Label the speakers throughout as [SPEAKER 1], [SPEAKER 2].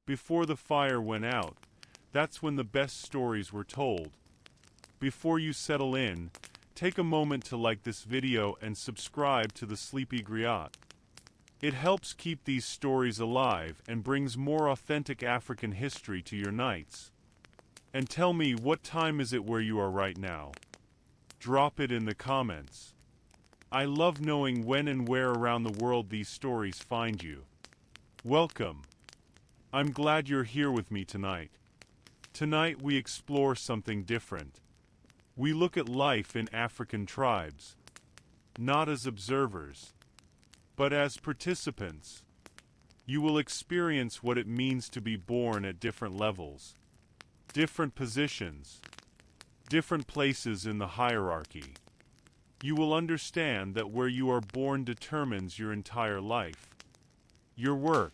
[SPEAKER 1] Before the fire went out, that's when the best stories were told. Before you settle in, take a moment to like this video and subscribe to the Sleepy Griot. It helps keep these stories alive and brings more authentic African history to your nights. And tell me, what time is it where you are right now? Drop it in the comments. I love knowing when and where around the world these stories find you. Welcome. I'm glad you're here with me tonight. Tonight we explore something different. We look at life in African tribes, not as observers, but as participants. You will experience what it means to be born at different levels, different positions, different places in the hierarchy. You will understand that where you are born determines your entire life, your work,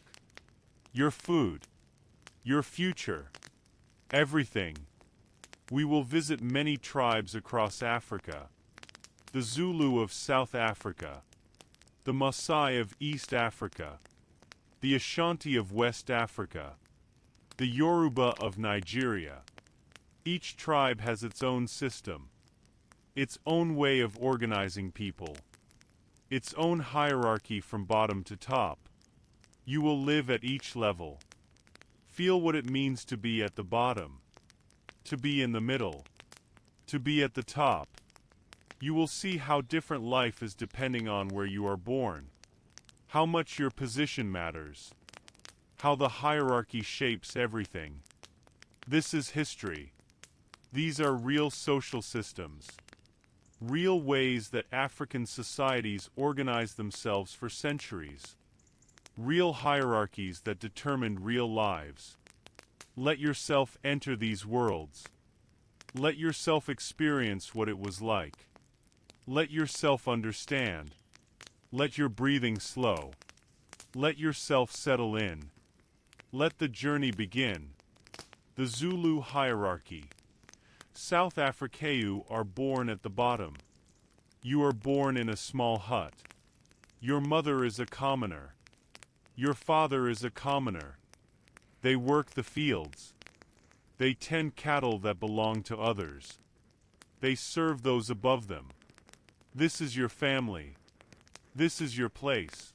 [SPEAKER 1] your food, your future, everything. We will visit many tribes across Africa: the Zulu of South Africa, the Maasai of East Africa, the Ashanti of West Africa, the Yoruba of Nigeria. Each tribe has its own system, its own way of organizing people, its own hierarchy from bottom to top. You will live at each level. Feel what it means to be at the bottom, to be in the middle, to be at the top. You will see how different life is depending on where you are born, how much your position matters, how the hierarchy shapes everything. This is history. These are real social systems, real ways that African societies organize themselves for centuries, real hierarchies that determined real lives. Let yourself enter these worlds. Let yourself experience what it was like. Let yourself understand. Let your breathing slow. Let yourself settle in. Let the journey begin. The Zulu hierarchy. South Africans are born at the bottom. You are born in a small hut. Your mother is a commoner. Your father is a commoner. They work the fields. They tend cattle that belong to others. They serve those above them. This is your family. This is your place.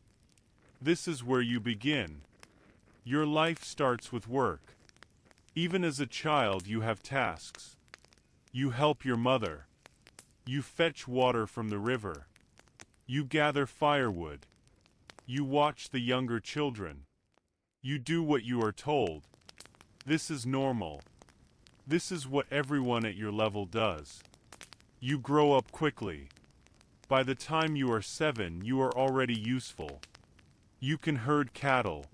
[SPEAKER 1] This is where you begin. Your life starts with work. Even as a child you have tasks. You help your mother. You fetch water from the river. You gather firewood. You watch the younger children. You do what you are told. This is normal. This is what everyone at your level does. You grow up quickly. By the time you are 7, you are already useful. You can herd cattle.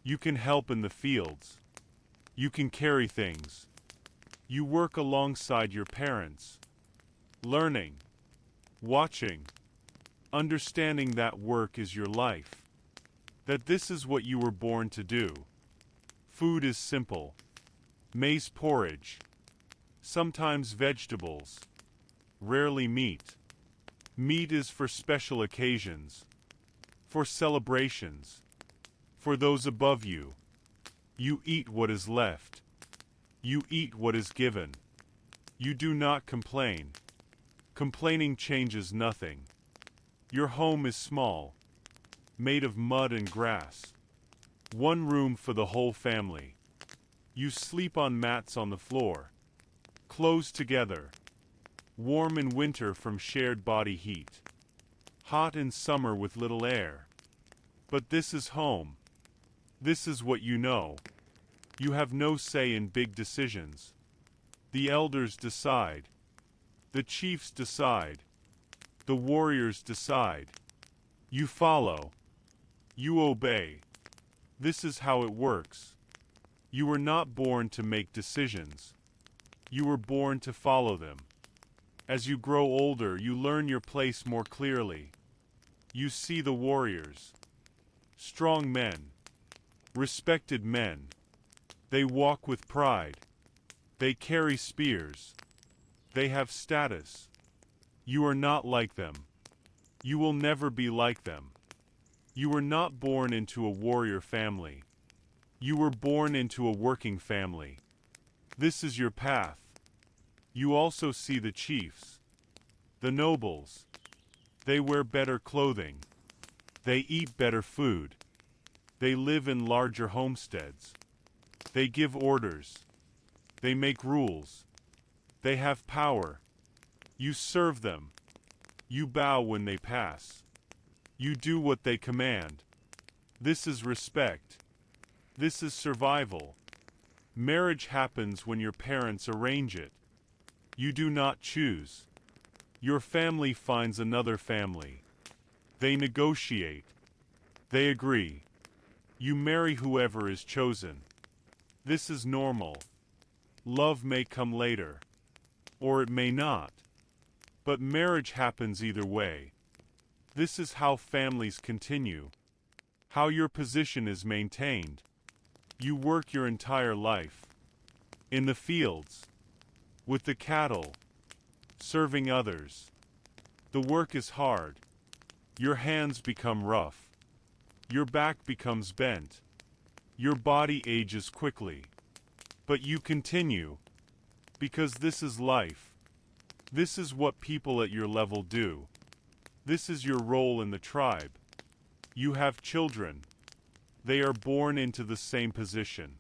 [SPEAKER 1] You can help in the fields. You can carry things. You work alongside your parents. Learning. Watching. Understanding that work is your life. That this is what you were born to do. Food is simple. Maize porridge. Sometimes vegetables. Rarely meat. Meat is for special occasions. For celebrations. For those above you. You eat what is left. You eat what is given. You do not complain. Complaining changes nothing. Your home is small, made of mud and grass. One room for the whole family. You sleep on mats on the floor, close together. Warm in winter from shared body heat. Hot in summer with little air. But this is home. This is what you know. You have no say in big decisions. The elders decide. The chiefs decide. The warriors decide. You follow. You obey. This is how it works. You were not born to make decisions. You were born to follow them. As you grow older, you learn your place more clearly. You see the warriors. Strong men. Respected men. They walk with pride. They carry spears. They have status. You are not like them. You will never be like them. You were not born into a warrior family. You were born into a working family. This is your path. You also see the chiefs, the nobles. They wear better clothing. They eat better food. They live in larger homesteads. They give orders. They make rules. They have power. You serve them. You bow when they pass. You do what they command. This is respect. This is survival. Marriage happens when your parents arrange it. You do not choose. Your family finds another family. They negotiate. They agree. You marry whoever is chosen. This is normal. Love may come later. Or it may not. But marriage happens either way. This is how families continue. How your position is maintained. You work your entire life. In the fields. With the cattle. Serving others. The work is hard. Your hands become rough. Your back becomes bent. Your body ages quickly. But you continue. Because this is life. This is what people at your level do. This is your role in the tribe. You have children. They are born into the same position.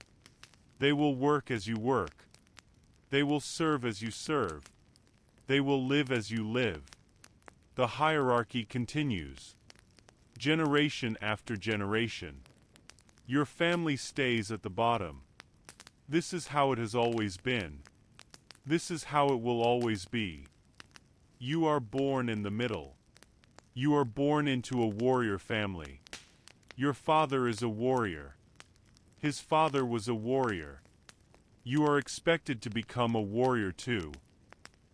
[SPEAKER 1] They will work as you work. They will serve as you serve. They will live as you live. The hierarchy continues. Generation after generation. Your family stays at the bottom. This is how it has always been. This is how it will always be. You are born in the middle. You are born into a warrior family. Your father is a warrior. His father was a warrior. You are expected to become a warrior too.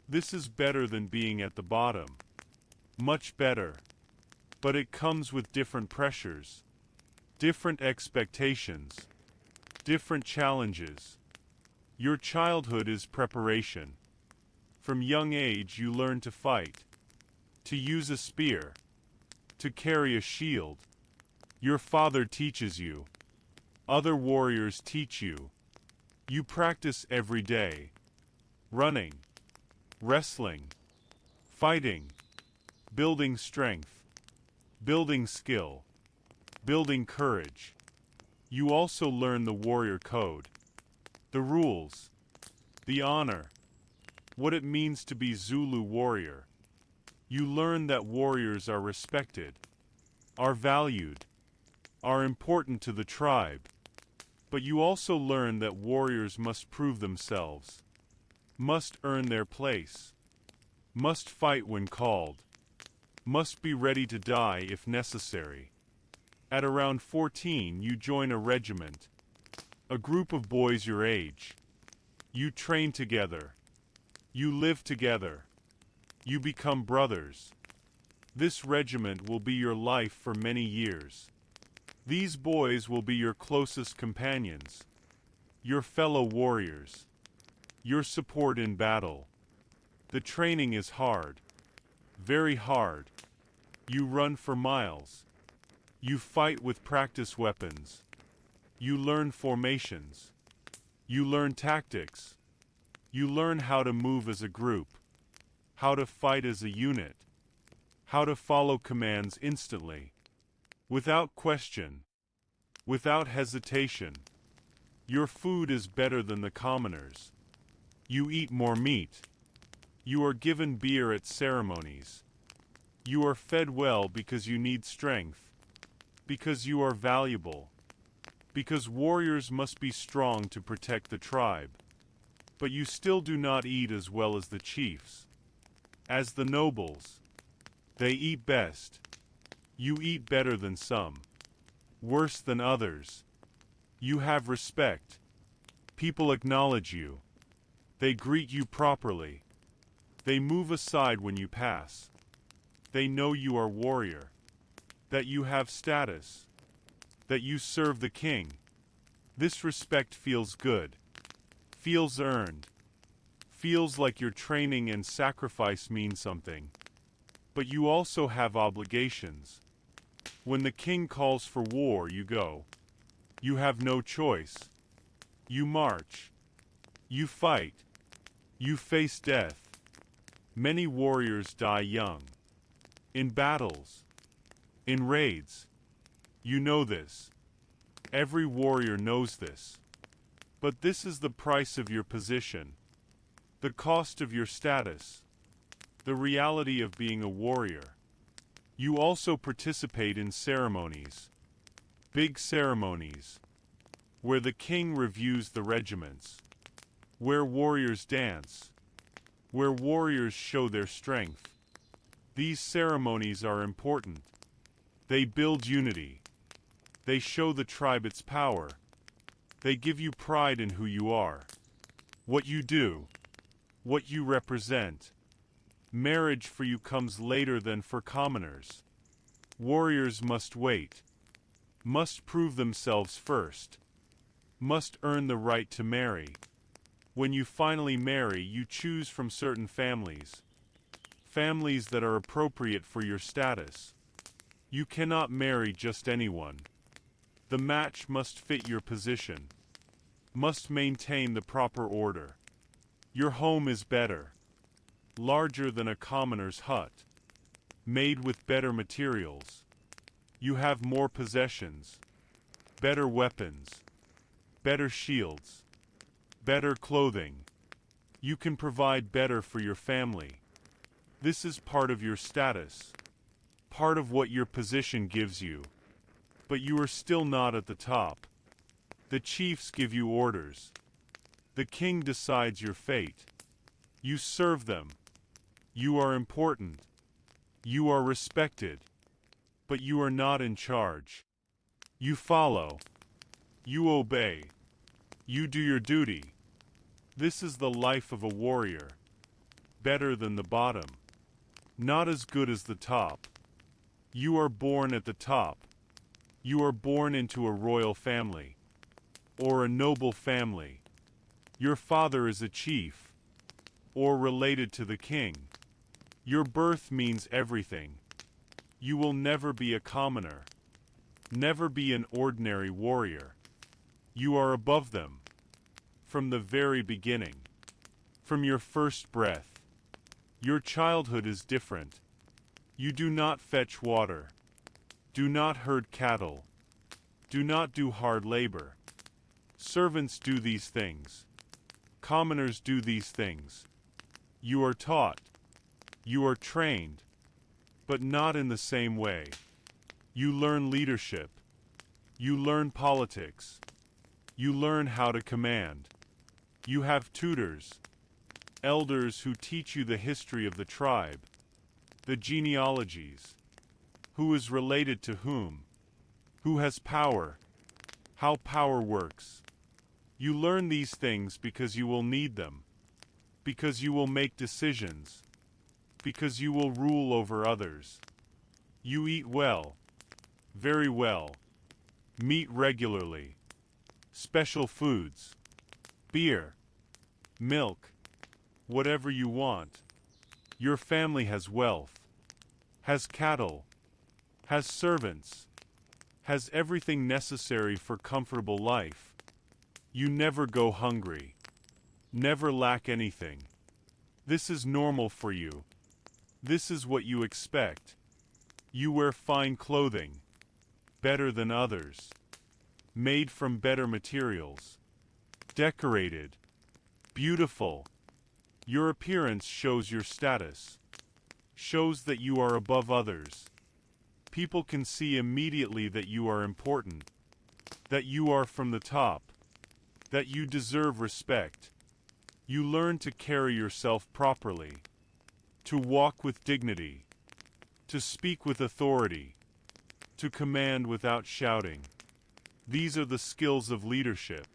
[SPEAKER 1] This is better than being at the bottom. Much better. But it comes with different pressures, different expectations, different challenges. Your childhood is preparation. From young age you learn to fight, to use a spear, to carry a shield. Your father teaches you. Other warriors teach you. You practice every day. Running, wrestling, fighting, building strength, building skill, building courage. You also learn the warrior code, the rules, the honor, what it means to be Zulu warrior. You learn that warriors are respected, are valued, are important to the tribe. But you also learn that warriors must prove themselves, must earn their place, must fight when called, must be ready to die if necessary. At around 14 you join a regiment, a group of boys your age. You train together. You live together. You become brothers. This regiment will be your life for many years. These boys will be your closest companions, your fellow warriors, your support in battle. The training is hard, very hard. You run for miles. You fight with practice weapons. You learn formations. You learn tactics. You learn how to move as a group, how to fight as a unit, how to follow commands instantly, without question, without hesitation. Your food is better than the commoners. You eat more meat. You are given beer at ceremonies. You are fed well because you need strength, because you are valuable, because warriors must be strong to protect the tribe. But you still do not eat as well as the chiefs, as the nobles. They eat best. You eat better than some, worse than others. You have respect. People acknowledge you. They greet you properly. They move aside when you pass. They know you are warrior, that you have status, that you serve the king. This respect feels good, feels earned, feels like your training and sacrifice mean something. But you also have obligations. When the king calls for war, you go. You have no choice. You march. You fight. You face death. Many warriors die young. In battles. In raids. You know this. Every warrior knows this. But this is the price of your position. The cost of your status. The reality of being a warrior. You also participate in ceremonies. Big ceremonies. Where the king reviews the regiments. Where warriors dance. Where warriors show their strength. These ceremonies are important. They build unity. They show the tribe its power. They give you pride in who you are. What you do. What you represent. Marriage for you comes later than for commoners. Warriors must wait. Must prove themselves first. Must earn the right to marry. When you finally marry, you choose from certain families. Families that are appropriate for your status. You cannot marry just anyone. The match must fit your position. Must maintain the proper order. Your home is better. Larger than a commoner's hut. Made with better materials. You have more possessions. Better weapons. Better shields. Better clothing. You can provide better for your family. This is part of your status. Part of what your position gives you. But you are still not at the top. The chiefs give you orders. The king decides your fate. You serve them. You are important. You are respected. But you are not in charge. You follow. You obey. You do your duty. This is the life of a warrior. Better than the bottom. Not as good as the top. You are born at the top. You are born into a royal family. Or a noble family. Your father is a chief. Or related to the king. Your birth means everything. You will never be a commoner. Never be an ordinary warrior. You are above them. From the very beginning. From your first breath. Your childhood is different. You do not fetch water. Do not herd cattle. Do not do hard labor. Servants do these things. Commoners do these things. You are taught. You are trained. But not in the same way. You learn leadership. You learn politics. You learn how to command. You have tutors. Elders who teach you the history of the tribe. The genealogies. Who is related to whom? Who has power? How power works. You learn these things because you will need them. Because you will make decisions. Because you will rule over others. You eat well. Very well. Meat regularly. Special foods. Beer. Milk. Whatever you want. Your family has wealth. Has cattle. Has servants. Has everything necessary for comfortable life. You never go hungry. Never lack anything. This is normal for you. This is what you expect. You wear fine clothing. Better than others. Made from better materials. Decorated. Beautiful. Your appearance shows your status. Shows that you are above others. People can see immediately that you are important. That you are from the top. That you deserve respect. You learn to carry yourself properly. To walk with dignity. To speak with authority. To command without shouting. These are the skills of leadership.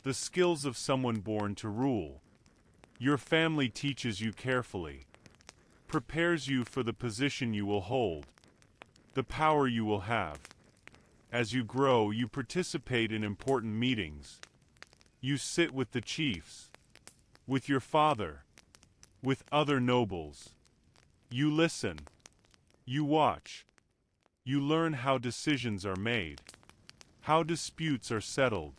[SPEAKER 1] The skills of someone born to rule. Your family teaches you carefully. Prepares you for the position you will hold. The power you will have. As you grow, you participate in important meetings. You sit with the chiefs. With your father. With other nobles. You listen. You watch. You learn how decisions are made. how disputes are settled,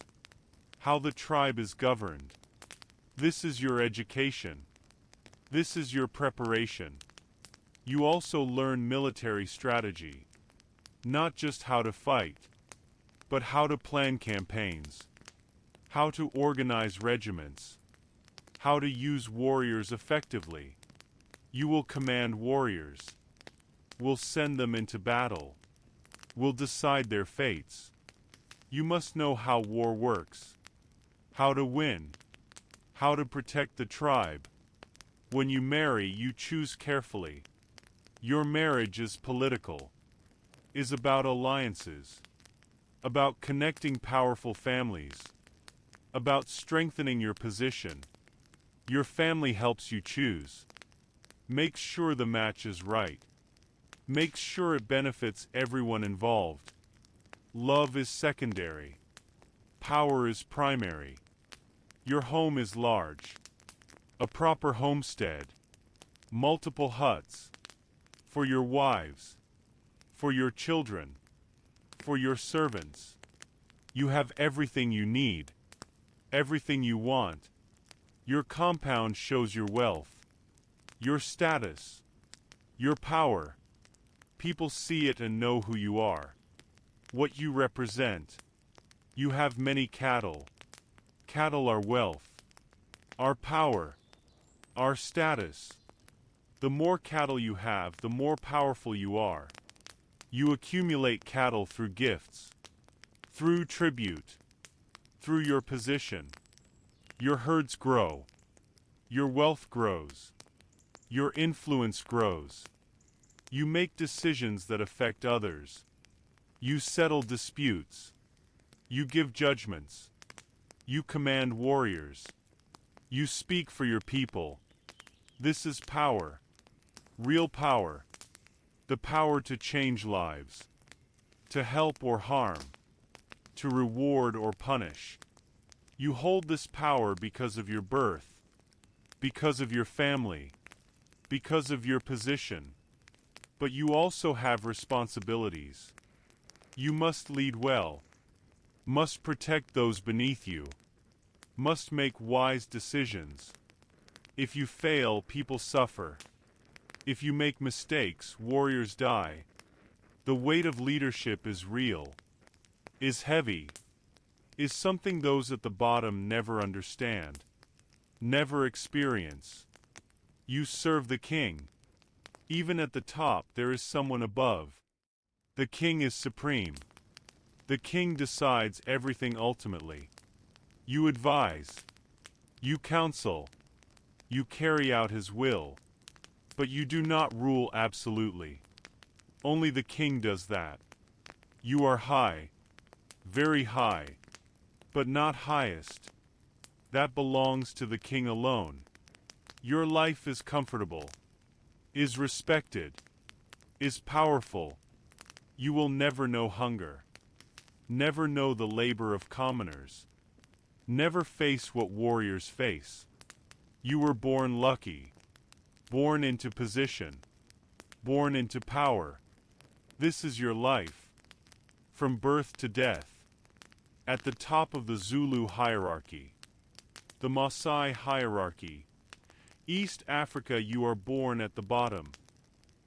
[SPEAKER 1] how the tribe is governed. This is your education. This is your preparation. You also learn military strategy. Not just how to fight, but how to plan campaigns, how to organize regiments, how to use warriors effectively. You will command warriors, will send them into battle, will decide their fates. You must know how war works, how to win, how to protect the tribe. When you marry, you choose carefully. Your marriage is political, is about alliances, about connecting powerful families, about strengthening your position. Your family helps you choose. Makes sure the match is right. Makes sure it benefits everyone involved. Love is secondary. Power is primary. Your home is large. A proper homestead. Multiple huts. For your wives. For your children. For your servants. You have everything you need. Everything you want. Your compound shows your wealth. Your status. Your power. People see it and know who you are. What you represent. You have many cattle. Cattle are wealth. Our power. Our status. The more cattle you have, the more powerful you are. You accumulate cattle through gifts, through tribute, through your position. Your herds grow. Your wealth grows. Your influence grows. You make decisions that affect others. You settle disputes. You give judgments. You command warriors. You speak for your people. This is power. Real power. The power to change lives. To help or harm. To reward or punish. You hold this power because of your birth. Because of your family. Because of your position. But you also have responsibilities. You must lead well. Must protect those beneath you. Must make wise decisions. If you fail, people suffer. If you make mistakes, warriors die. The weight of leadership is real. Is heavy. Is something those at the bottom never understand. Never experience. You serve the king. Even at the top there is someone above. The king is supreme. The king decides everything ultimately. You advise. You counsel. You carry out his will. But you do not rule absolutely. Only the king does that. You are high. Very high. But not highest. That belongs to the king alone. Your life is comfortable. Is respected. Is powerful. You will never know hunger. Never know the labor of commoners. Never face what warriors face. You were born lucky. Born into position. Born into power. This is your life. From birth to death. At the top of the Zulu hierarchy. The Maasai hierarchy. East Africa, you are born at the bottom.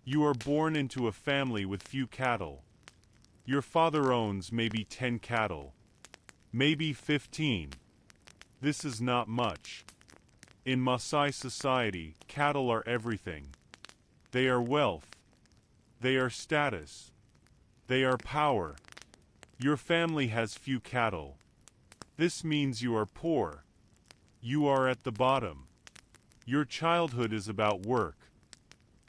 [SPEAKER 1] You are born into a family with few cattle. Your father owns maybe 10 cattle. Maybe 15. This is not much. In Maasai society, cattle are everything. They are wealth. They are status. They are power. Your family has few cattle. This means you are poor. You are at the bottom. Your childhood is about work.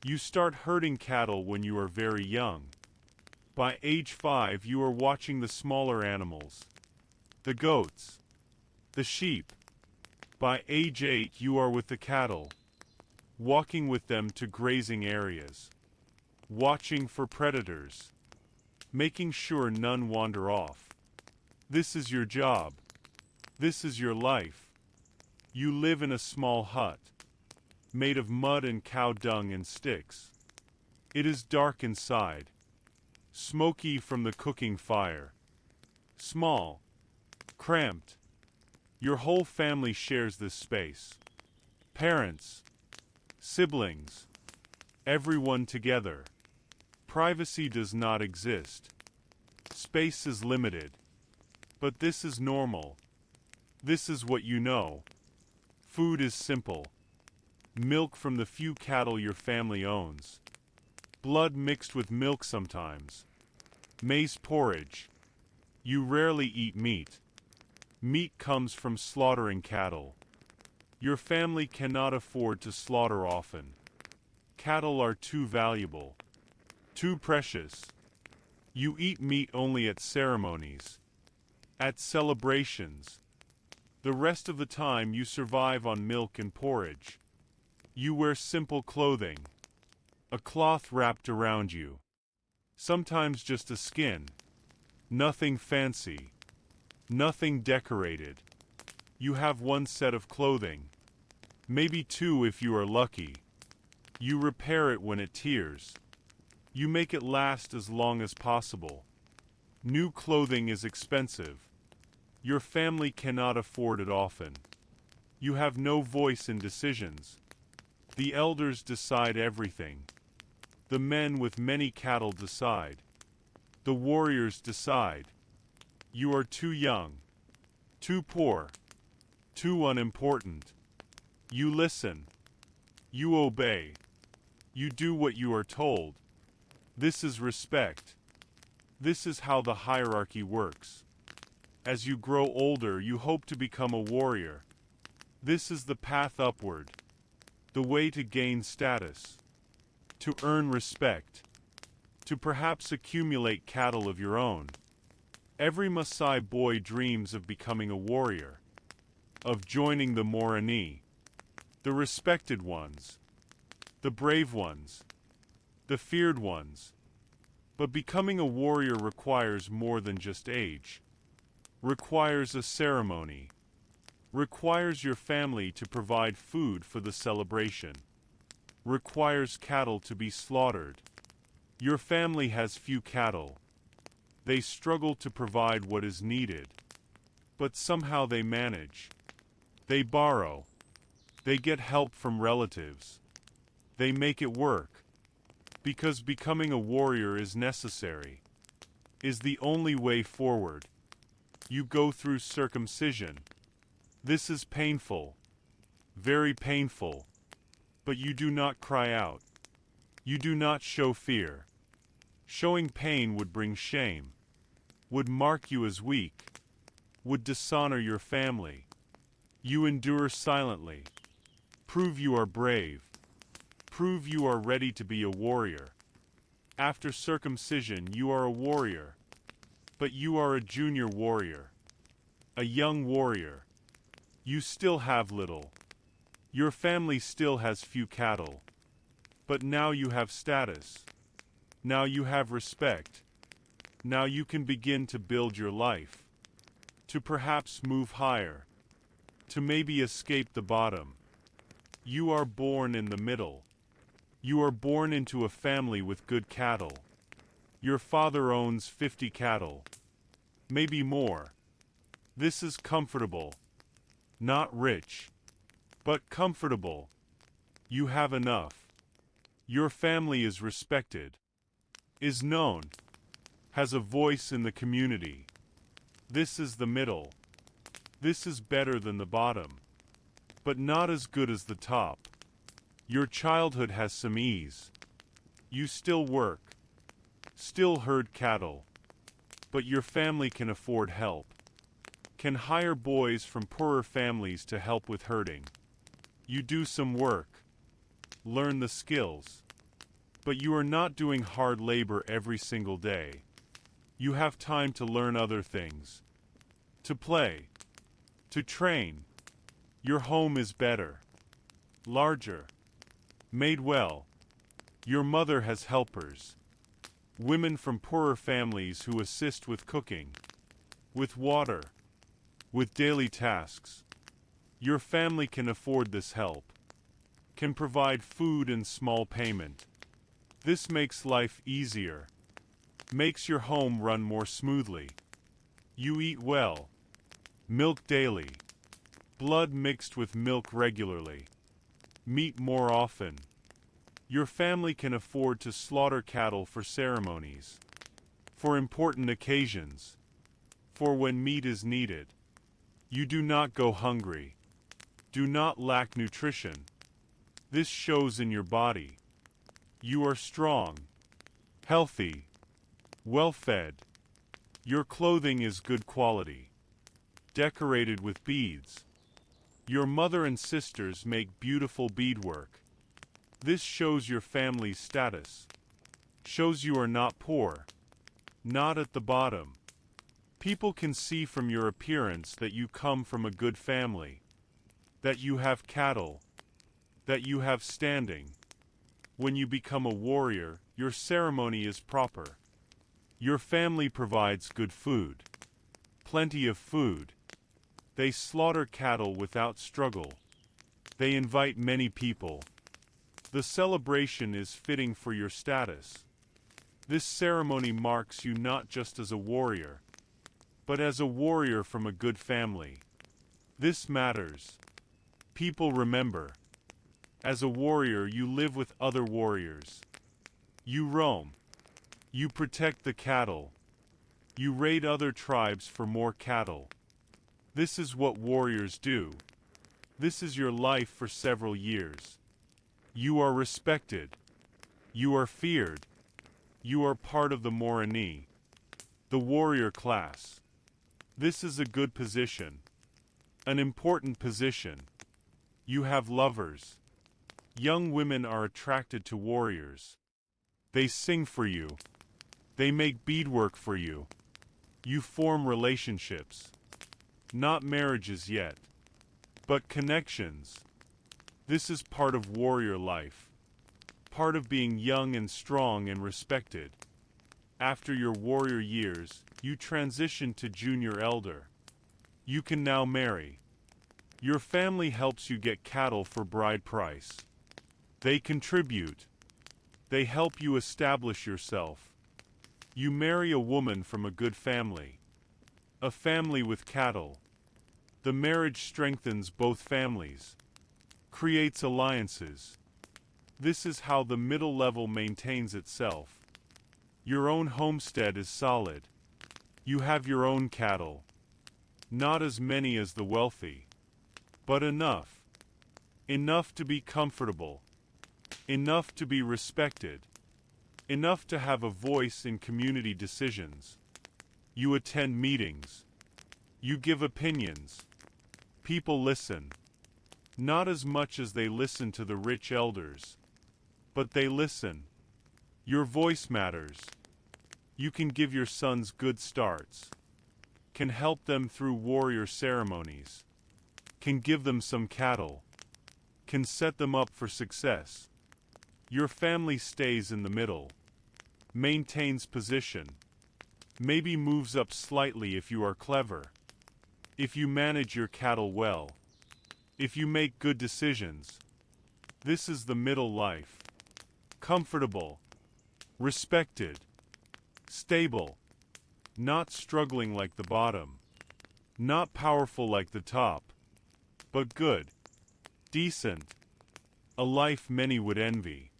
[SPEAKER 1] You start herding cattle when you are very young. By age 5 you are watching the smaller animals. The goats. The sheep. By age 8 you are with the cattle. Walking with them to grazing areas. Watching for predators. Making sure none wander off. This is your job. This is your life. You live in a small hut. Made of mud and cow dung and sticks. It is dark inside. Smoky from the cooking fire. Small. Cramped. Your whole family shares this space. Parents. Siblings. Everyone together. Privacy does not exist. Space is limited. But this is normal. This is what you know. Food is simple. Milk from the few cattle your family owns. Blood mixed with milk sometimes. Maize porridge. You rarely eat meat. Meat comes from slaughtering cattle. Your family cannot afford to slaughter often. Cattle are too valuable. Too precious. You eat meat only at ceremonies. At celebrations. The rest of the time you survive on milk and porridge. You wear simple clothing. A cloth wrapped around you. Sometimes just a skin. Nothing fancy. Nothing decorated. You have one set of clothing. Maybe two if you are lucky. You repair it when it tears. You make it last as long as possible. New clothing is expensive. Your family cannot afford it often. You have no voice in decisions. The elders decide everything. The men with many cattle decide. The warriors decide. You are too young. Too poor. Too unimportant. You listen. You obey. You do what you are told. This is respect. This is how the hierarchy works. As you grow older, you hope to become a warrior. This is the path upward. The way to gain status. To earn respect. To perhaps accumulate cattle of your own. Every Maasai boy dreams of becoming a warrior. Of joining the Morani. The respected ones. The brave ones. The feared ones. But becoming a warrior requires more than just age. Requires a ceremony. Requires your family to provide food for the celebration. Requires cattle to be slaughtered. Your family has few cattle. They struggle to provide what is needed. But somehow they manage. They borrow. They get help from relatives. They make it work. Because becoming a warrior is necessary. Is the only way forward. You go through circumcision. This is painful. Very painful. But you do not cry out. You do not show fear. Showing pain would bring shame. Would mark you as weak. Would dishonor your family. You endure silently. Prove you are brave. Prove you are ready to be a warrior. After circumcision you are a warrior. But you are a junior warrior. A young warrior. You still have little. Your family still has few cattle. But now you have status. Now you have respect. Now you can begin to build your life. To perhaps move higher. To maybe escape the bottom. You are born in the middle. You are born into a family with good cattle. Your father owns 50 cattle. Maybe more. This is comfortable. Not rich. But comfortable. You have enough. Your family is respected. Is known. Has a voice in the community. This is the middle. This is better than the bottom. But not as good as the top. Your childhood has some ease. You still work. Still herd cattle. But your family can afford help. Can hire boys from poorer families to help with herding. You do some work. Learn the skills. But you are not doing hard labor every single day. You have time to learn other things. To play. To train. Your home is better. Larger. Made well. Your mother has helpers. Women from poorer families who assist with cooking. With water. With daily tasks. Your family can afford this help. Can provide food and small payment. This makes life easier. Makes your home run more smoothly. You eat well. Milk daily. Blood mixed with milk regularly. Meat more often. Your family can afford to slaughter cattle for ceremonies, for important occasions, for when meat is needed. You do not go hungry. Do not lack nutrition. This shows in your body. You are strong, healthy, well-fed. Your clothing is good quality, decorated with beads. Your mother and sisters make beautiful beadwork. This shows your family's status, shows you are not poor, not at the bottom. People can see from your appearance that you come from a good family, that you have cattle, that you have standing. When you become a warrior, your ceremony is proper. Your family provides good food, plenty of food. They slaughter cattle without struggle. They invite many people. The celebration is fitting for your status. This ceremony marks you not just as a warrior, but as a warrior from a good family. This matters. People remember. As a warrior, you live with other warriors. You roam. You protect the cattle. You raid other tribes for more cattle. This is what warriors do. This is your life for several years. You are respected. You are feared. You are part of the Morani, the warrior class. This is a good position, an important position. You have lovers. Young women are attracted to warriors. They sing for you. They make beadwork for you. You form relationships. Not marriages yet, but connections. This is part of warrior life. Part of being young and strong and respected. After your warrior years, you transition to junior elder. You can now marry. Your family helps you get cattle for bride price. They contribute. They help you establish yourself. You marry a woman from a good family. A family with cattle. The marriage strengthens both families. Creates alliances. This is how the middle level maintains itself. Your own homestead is solid. You have your own cattle. Not as many as the wealthy, but enough. Enough to be comfortable. Enough to be respected. Enough to have a voice in community decisions. You attend meetings. You give opinions. People listen. Not as much as they listen to the rich elders, but they listen. Your voice matters. You can give your sons good starts. Can help them through warrior ceremonies. Can give them some cattle. Can set them up for success. Your family stays in the middle. Maintains position. Maybe moves up slightly if you are clever. If you manage your cattle well. If you make good decisions. This is the middle life. Comfortable. Respected. Stable. Not struggling like the bottom. Not powerful like the top. But good. Decent. A life many would envy.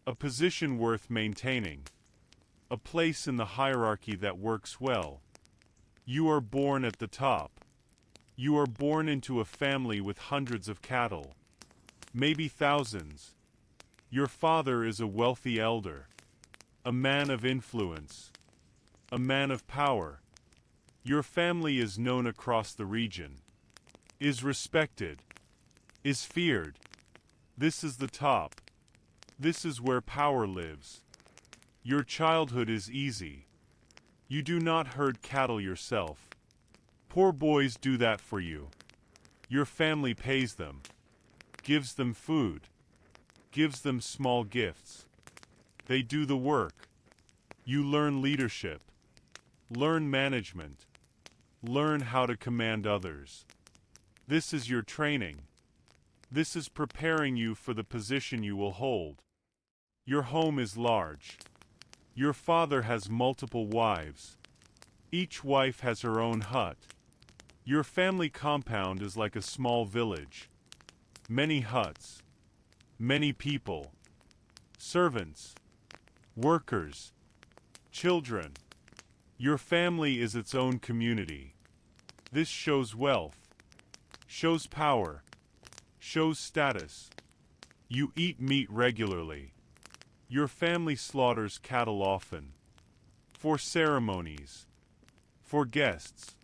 [SPEAKER 1] A position worth maintaining. A place in the hierarchy that works well. You are born at the top. You are born into a family with hundreds of cattle. Maybe thousands. Your father is a wealthy elder. A man of influence. A man of power. Your family is known across the region. Is respected. Is feared. This is the top. This is where power lives. Your childhood is easy. You do not herd cattle yourself. Poor boys do that for you. Your family pays them. Gives them food. Gives them small gifts. They do the work. You learn leadership. Learn management. Learn how to command others. This is your training. This is preparing you for the position you will hold. Your home is large. Your father has multiple wives. Each wife has her own hut. Your family compound is like a small village. Many huts. Many people. Servants. Workers. Children. Your family is its own community. This shows wealth. Shows power. Shows status. You eat meat regularly. Your family slaughters cattle often. For ceremonies. For guests.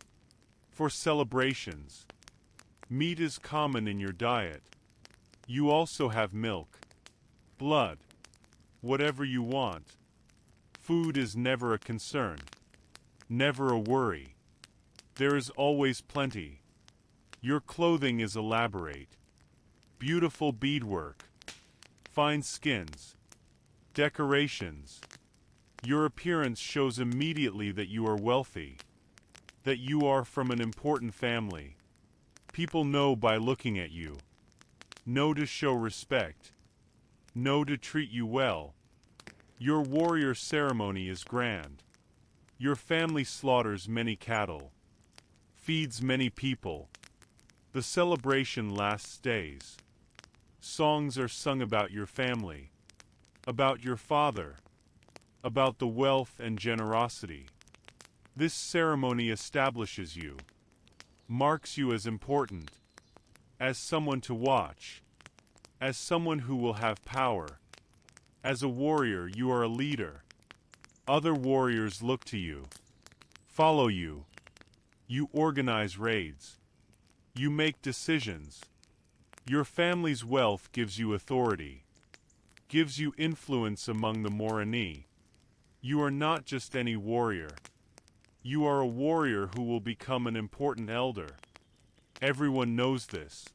[SPEAKER 1] For celebrations. Meat is common in your diet. You also have milk. Blood. Whatever you want. Food is never a concern. Never a worry. There is always plenty. Your clothing is elaborate. Beautiful beadwork. Fine skins. Decorations. Your appearance shows immediately that you are wealthy. That you are from an important family. People know by looking at you. Know to show respect. Know to treat you well. Your warrior ceremony is grand. Your family slaughters many cattle. Feeds many people. The celebration lasts days. Songs are sung about your family. About your father. About the wealth and generosity. This ceremony establishes you. Marks you as important. As someone to watch. As someone who will have power. As a warrior, you are a leader. Other warriors look to you. Follow you. You organize raids. You make decisions. Your family's wealth gives you authority. Gives you influence among the Morani. You are not just any warrior. You are a warrior who will become an important elder. Everyone knows this.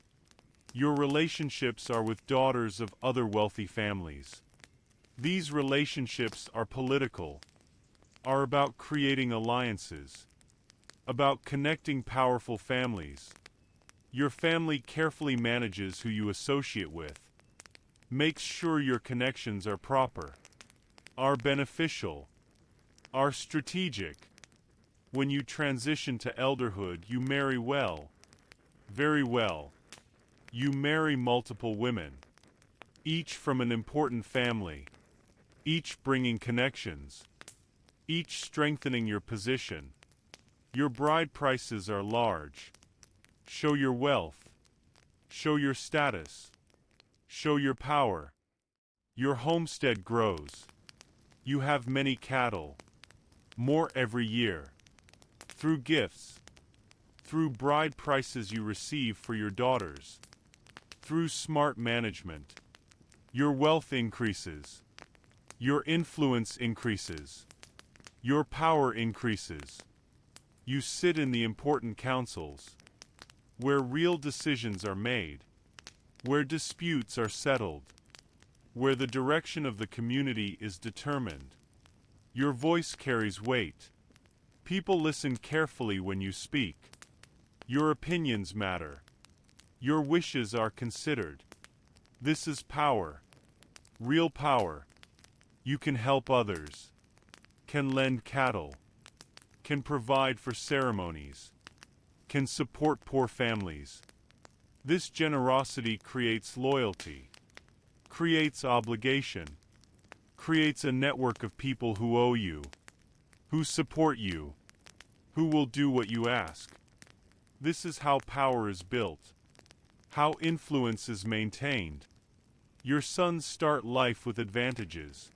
[SPEAKER 1] Your relationships are with daughters of other wealthy families. These relationships are political, are about creating alliances, about connecting powerful families. Your family carefully manages who you associate with, makes sure your connections are proper, are beneficial, are strategic. When you transition to elderhood, you marry well, very well. You marry multiple women, each from an important family, each bringing connections, each strengthening your position. Your bride prices are large. Show your wealth. Show your status. Show your power. Your homestead grows. You have many cattle. More every year. Through gifts. Through bride prices you receive for your daughters. Through smart management. Your wealth increases. Your influence increases. Your power increases. You sit in the important councils, where real decisions are made, where disputes are settled, where the direction of the community is determined. Your voice carries weight. People listen carefully when you speak. Your opinions matter. Your wishes are considered. This is power. Real power. You can help others. Can lend cattle. Can provide for ceremonies. Can support poor families. This generosity creates loyalty. Creates obligation. Creates a network of people who owe you. Who support you. Who will do what you ask. This is how power is built. How influence is maintained. Your sons start life with advantages.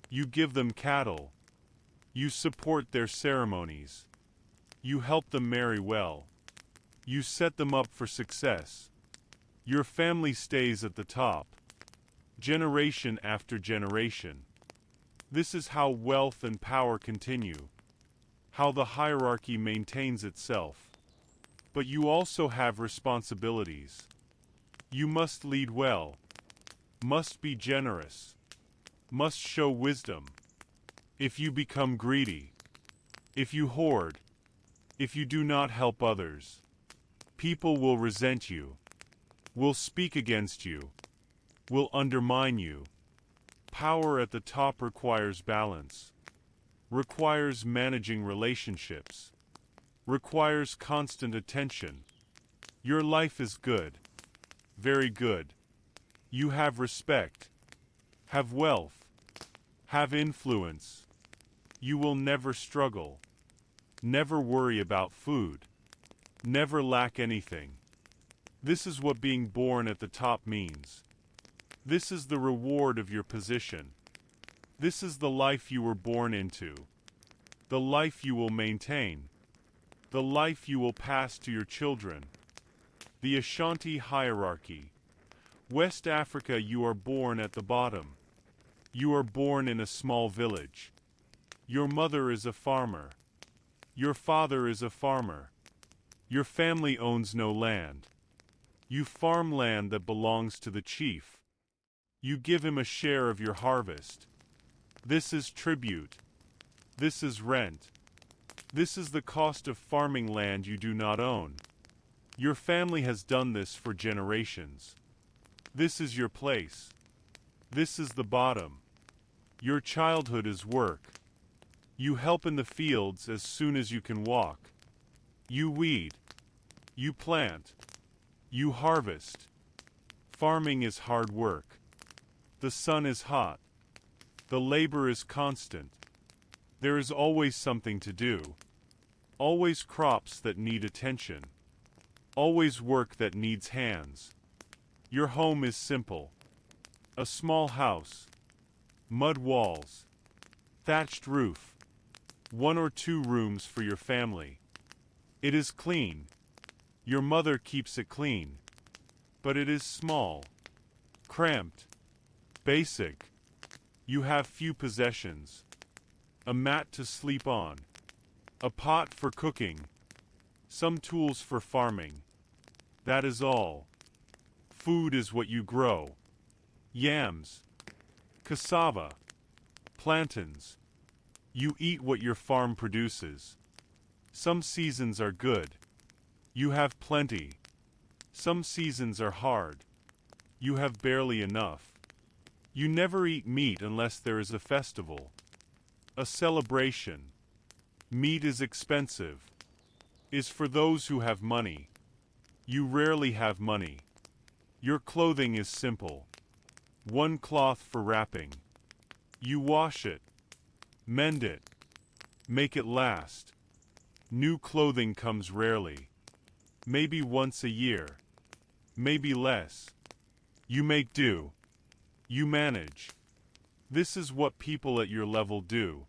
[SPEAKER 1] You give them cattle. You support their ceremonies. You help them marry well. You set them up for success. Your family stays at the top. Generation after generation. This is how wealth and power continue. How the hierarchy maintains itself. But you also have responsibilities. You must lead well. Must be generous. Must show wisdom. If you become greedy. If you hoard. If you do not help others. People will resent you. Will speak against you. Will undermine you. Power at the top requires balance. requires managing relationships, requires constant attention. Your life is good. Very good. You have respect, have wealth, have influence. You will never struggle, never worry about food, never lack anything. This is what being born at the top means. This is the reward of your position. This is the life you were born into, the life you will maintain, the life you will pass to your children. The Ashanti hierarchy. West Africa, you are born at the bottom. You are born in a small village. Your mother is a farmer. Your father is a farmer. Your family owns no land. You farm land that belongs to the chief. You give him a share of your harvest. This is tribute. This is rent. This is the cost of farming land you do not own. Your family has done this for generations. This is your place. This is the bottom. Your childhood is work. You help in the fields as soon as you can walk. You weed. You plant. You harvest. Farming is hard work. The sun is hot. The labor is constant. There is always something to do. Always crops that need attention. Always work that needs hands. Your home is simple. A small house. Mud walls. Thatched roof. 1 or 2 rooms for your family. It is clean. Your mother keeps it clean. But it is small. Cramped. Basic. You have few possessions. A mat to sleep on. A pot for cooking. Some tools for farming. That is all. Food is what you grow. Yams. Cassava. Plantains. You eat what your farm produces. Some seasons are good. You have plenty. Some seasons are hard. You have barely enough. You never eat meat unless there is a festival. A celebration. Meat is expensive. Is for those who have money. You rarely have money. Your clothing is simple. 1 cloth for wrapping. You wash it. Mend it. Make it last. New clothing comes rarely. Maybe once a year. Maybe less. You make do. You manage. This is what people at your level do.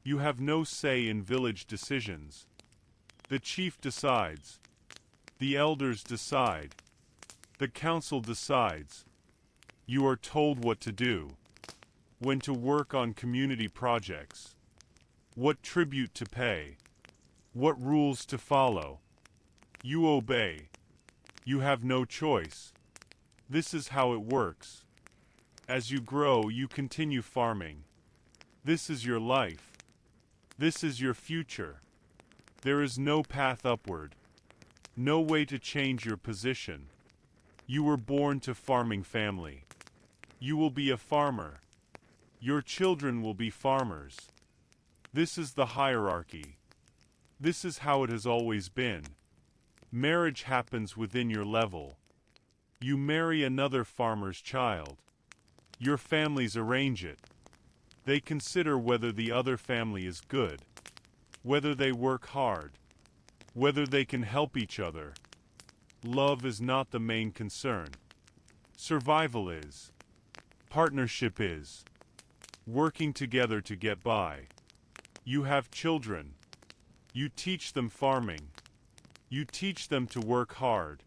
[SPEAKER 1] You have no say in village decisions. The chief decides. The elders decide. The council decides. You are told what to do. When to work on community projects. What tribute to pay. What rules to follow. You obey. You have no choice. This is how it works. As you grow, you continue farming. This is your life. This is your future. There is no path upward. No way to change your position. You were born to farming family. You will be a farmer. Your children will be farmers. This is the hierarchy. This is how it has always been. Marriage happens within your level. You marry another farmer's child. Your families arrange it. They consider whether the other family is good, whether they work hard, whether they can help each other. Love is not the main concern. Survival is. Partnership is. Working together to get by. You have children. You teach them farming. You teach them to work hard,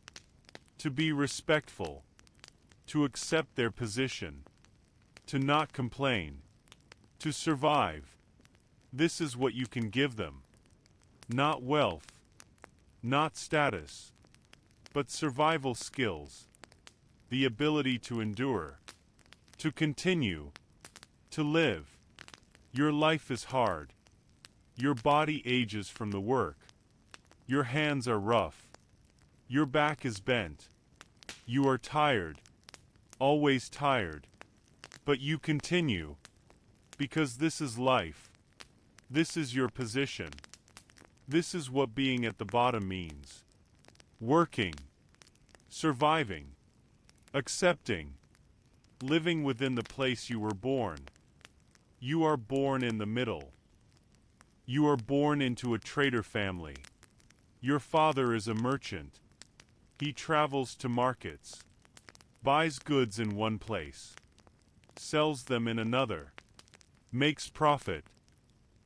[SPEAKER 1] to be respectful, to accept their position, to not complain, to survive. This is what you can give them. Not wealth, not status, but survival skills, the ability to endure, to continue, to live. Your life is hard. Your body ages from the work. Your hands are rough. Your back is bent. You are tired, always tired. But you continue, because this is life. This is your position. This is what being at the bottom means. Working, surviving, accepting, living within the place you were born. You are born in the middle. You are born into a trader family. Your father is a merchant. He travels to markets, buys goods in one place, sells them in another, makes profit.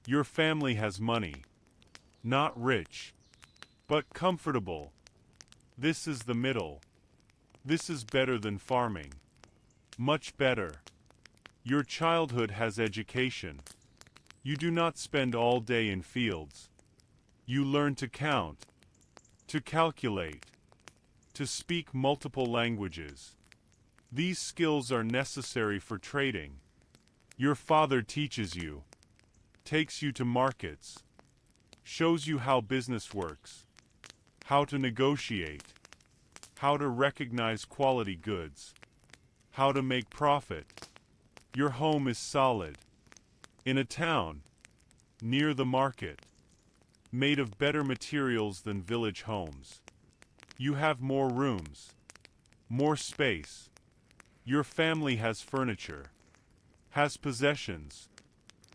[SPEAKER 1] Your family has money, not rich, but comfortable. This is the middle. This is better than farming. Much better. Your childhood has education. You do not spend all day in fields. You learn to count, to calculate, to speak multiple languages. These skills are necessary for trading. Your father teaches you, takes you to markets, shows you how business works, how to negotiate, how to recognize quality goods, how to make profit. Your home is solid, in a town, near the market, made of better materials than village homes. You have more rooms, more space. Your family has furniture, has possessions,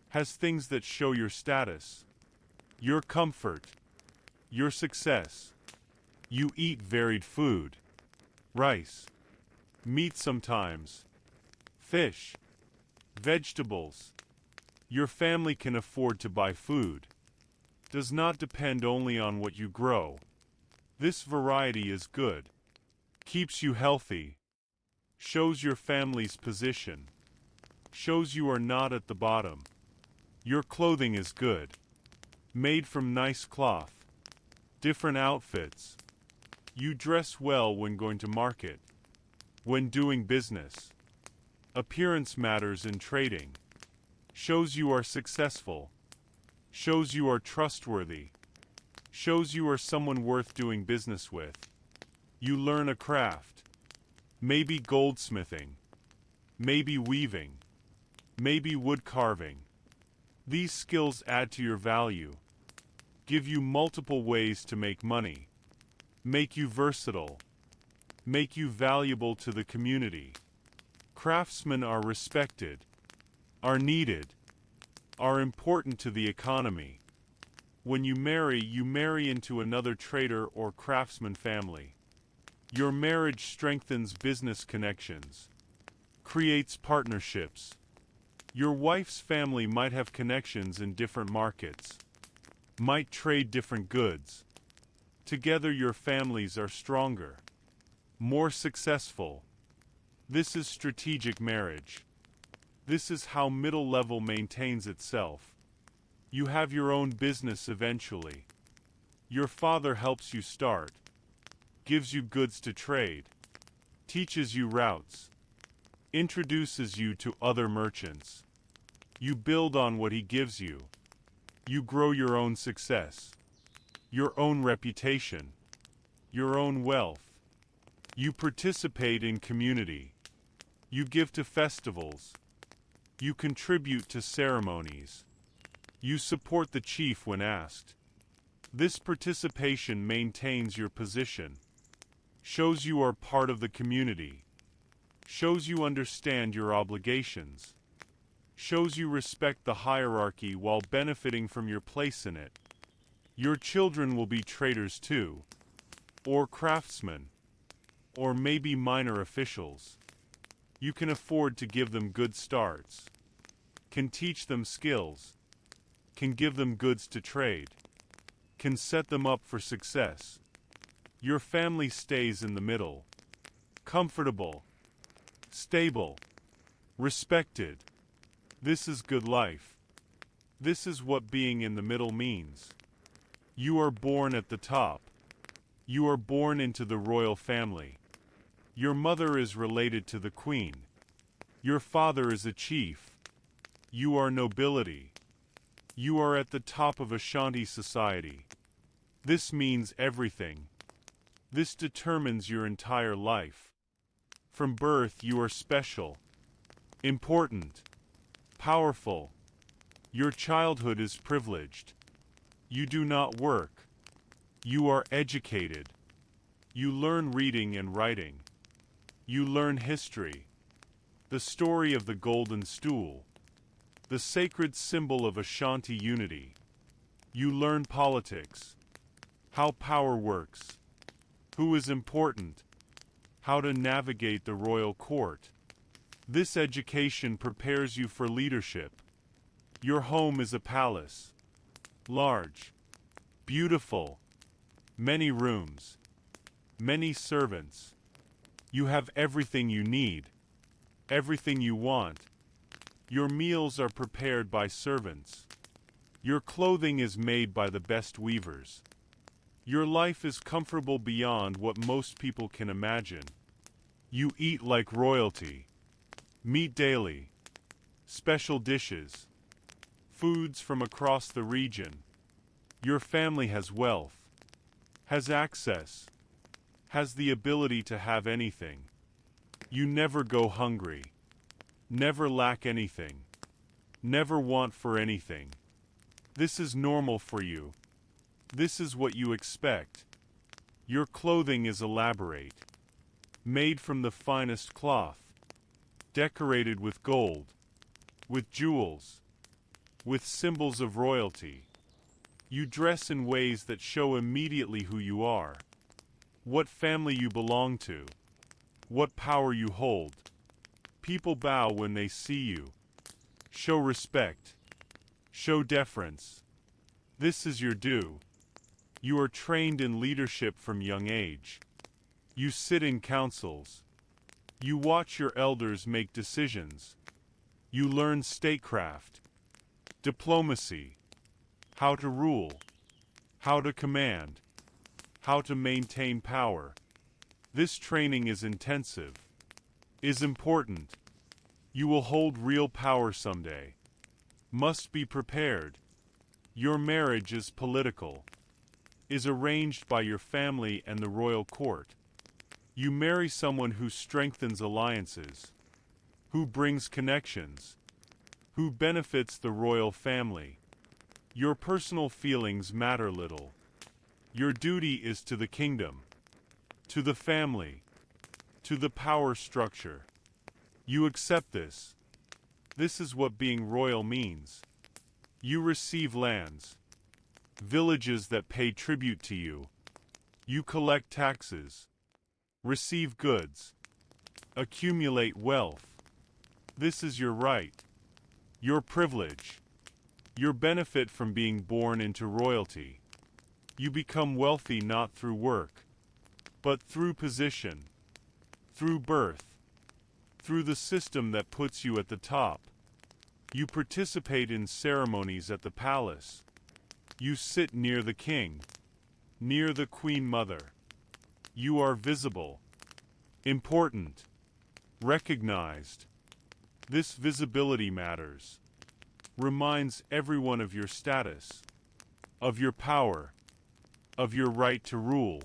[SPEAKER 1] has things that show your status, your comfort, your success. You eat varied food, rice, meat sometimes, fish, vegetables. Your family can afford to buy food. Does not depend only on what you grow. This variety is good, keeps you healthy, shows your family's position, shows you are not at the bottom. Your clothing is good, made from nice cloth, different outfits. You dress well when going to market, when doing business. Appearance matters in trading. Shows you are successful, shows you are trustworthy, shows you are someone worth doing business with. You learn a craft, maybe goldsmithing, maybe weaving, maybe wood carving. These skills add to your value, give you multiple ways to make money, make you versatile, make you valuable to the community. Craftsmen are respected, are needed, are important to the economy. When you marry into another trader or craftsman family. Your marriage strengthens business connections, creates partnerships. Your wife's family might have connections in different markets, might trade different goods. Together your families are stronger, more successful. This is strategic marriage. This is how middle level maintains itself. You have your own business eventually. Your father helps you start, gives you goods to trade, teaches you routes, introduces you to other merchants. You build on what he gives you. You grow your own success, your own reputation, your own wealth. You participate in community. You give to festivals. You contribute to ceremonies. You support the chief when asked. This participation maintains your position, shows you are part of the community, shows you understand your obligations, shows you respect the hierarchy while benefiting from your place in it. Your children will be traders too, or craftsmen, or maybe minor officials. You can afford to give them good starts, can teach them skills, can give them goods to trade, can set them up for success. Your family stays in the middle, comfortable, stable, respected. This is good life. This is what being in the middle means. You are born at the top. You are born into the royal family. Your mother is related to the queen. Your father is a chief. You are nobility. You are at the top of Ashanti society. This means everything. This determines your entire life. From birth you are special, important, powerful, Your childhood is privileged. You do not work. You are educated. You learn reading and writing. You learn history. The story of the golden stool. The sacred symbol of Ashanti unity. You learn politics. How power works. Who is important. How to navigate the royal court. This education prepares you for leadership. Your home is a palace. Large. Beautiful. Many rooms. Many servants. You have everything you need. Everything you want. Your meals are prepared by servants. Your clothing is made by the best weavers. Your life is comfortable beyond what most people can imagine. You eat like royalty. Meat daily. Special dishes. Foods from across the region. Your family has wealth. Has access. Has the ability to have anything. You never go hungry. Never lack anything. Never want for anything. This is normal for you. This is what you expect. Your clothing is elaborate. Made from the finest cloth. Decorated with gold. With jewels. With symbols of royalty. You dress in ways that show immediately who you are. What family you belong to. What power you hold. People bow when they see you. Show respect. Show deference. This is your due. You are trained in leadership from young age. You sit in councils. You watch your elders make decisions. You learn statecraft, diplomacy, how to rule, how to command, how to maintain power. This training is intensive, is important. You will hold real power someday. Must be prepared. Your marriage is political. Is arranged by your family and the royal court. You marry someone who strengthens alliances, who brings connections, who benefits the royal family. Your personal feelings matter little. Your duty is to the kingdom, to the family, to the power structure. You accept this. This is what being royal means. You receive lands, villages that pay tribute to you. You collect taxes, receive goods, accumulate wealth. This is your right, your privilege, your benefit from being born into royalty. You become wealthy not through work, but through position, through birth, through the system that puts you at the top. You participate in ceremonies at the palace. You sit near the king, near the queen mother. You are visible, important, recognized. This visibility matters. Reminds everyone of your status, of your power, of your right to rule.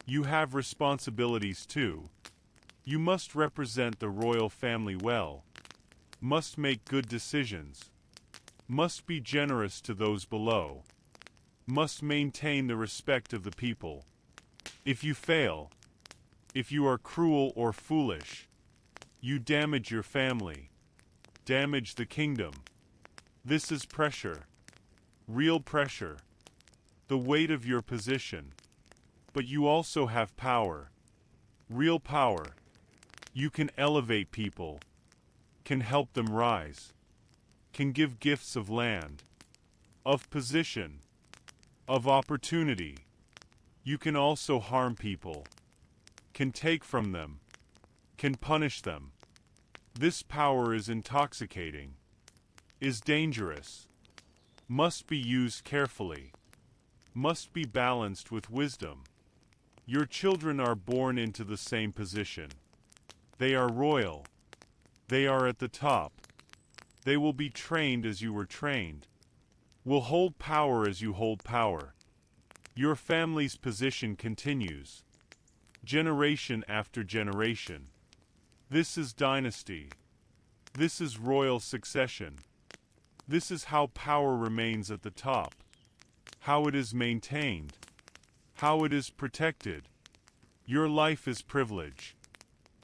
[SPEAKER 1] You have responsibilities too. You must represent the royal family well. Must make good decisions. Must be generous to those below. Must maintain the respect of the people. If you fail, if you are cruel or foolish, you damage your family, damage the kingdom. This is pressure, real pressure, the weight of your position. But you also have power, real power. You can elevate people, can help them rise, can give gifts of land, of position, of opportunity. You can also harm people, can take from them, can punish them. This power is intoxicating, is dangerous, must be used carefully, must be balanced with wisdom. Your children are born into the same position. They are royal. They are at the top. They will be trained as you were trained. Will hold power as you hold power. Your family's position continues, generation after generation. This is dynasty. This is royal succession. This is how power remains at the top, how it is maintained, how it is protected. Your life is privilege,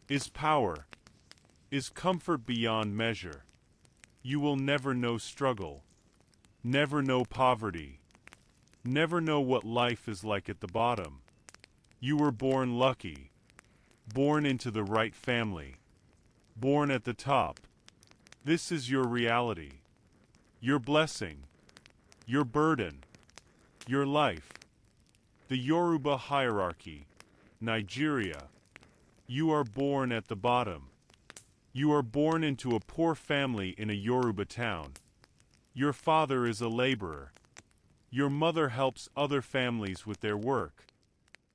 [SPEAKER 1] is power, is comfort beyond measure. You will never know struggle, never know poverty, never know what life is like at the bottom. You were born lucky, born into the right family, born at the top. This is your reality, your blessing, your burden, your life. The Yoruba hierarchy, Nigeria. You are born at the bottom. You are born into a poor family in a Yoruba town. Your father is a laborer. Your mother helps other families with their work.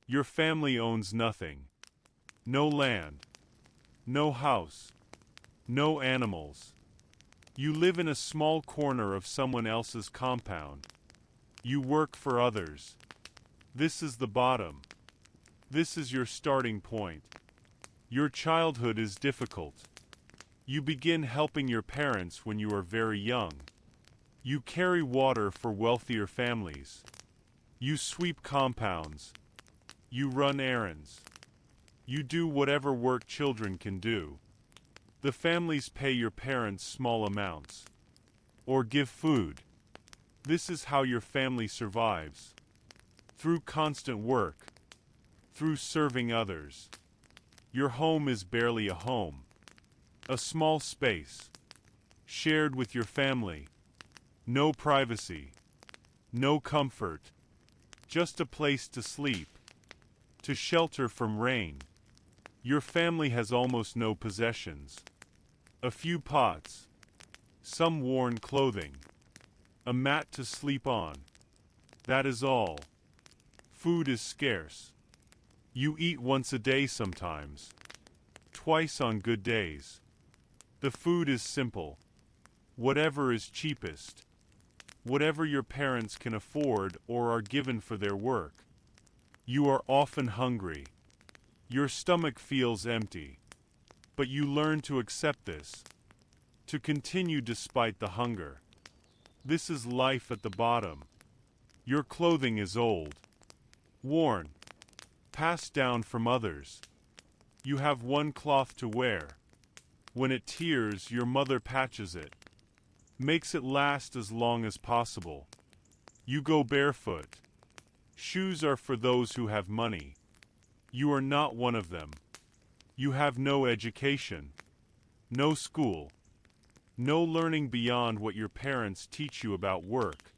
[SPEAKER 1] Your family owns nothing. No land. No house. No animals. You live in a small corner of someone else's compound. You work for others. This is the bottom. This is your starting point. Your childhood is difficult. You begin helping your parents when you are very young. You carry water for wealthier families. You sweep compounds. You run errands. You do whatever work children can do. The families pay your parents small amounts, or give food. This is how your family survives. Through constant work. Through serving others. Your home is barely a home. A small space. Shared with your family. No privacy. No comfort. Just a place to sleep. To shelter from rain. Your family has almost no possessions. A few pots. Some worn clothing. A mat to sleep on. That is all. Food is scarce. You eat once a day sometimes. Twice on good days. The food is simple. Whatever is cheapest. Whatever your parents can afford or are given for their work. You are often hungry. Your stomach feels empty. But you learn to accept this. To continue despite the hunger. This is life at the bottom. Your clothing is old. Worn. Passed down from others. You have one cloth to wear. When it tears, your mother patches it. Makes it last as long as possible. You go barefoot. Shoes are for those who have money. You are not one of them. You have no education. No school. No learning beyond what your parents teach you about work.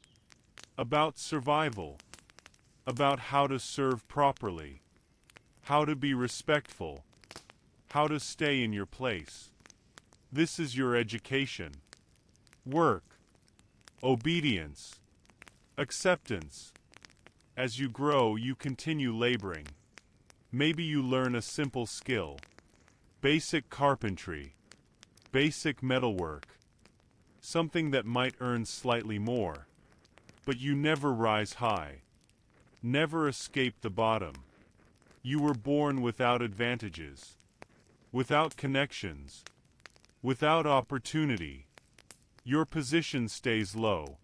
[SPEAKER 1] About survival. About how to serve properly. How to be respectful. How to stay in your place. This is your education. Work. Obedience. Acceptance. As you grow, you continue laboring. Maybe you learn a simple skill. Basic carpentry. Basic metalwork. Something that might earn slightly more. But you never rise high. Never escape the bottom. You were born without advantages. Without connections. Without opportunity. Your position stays low.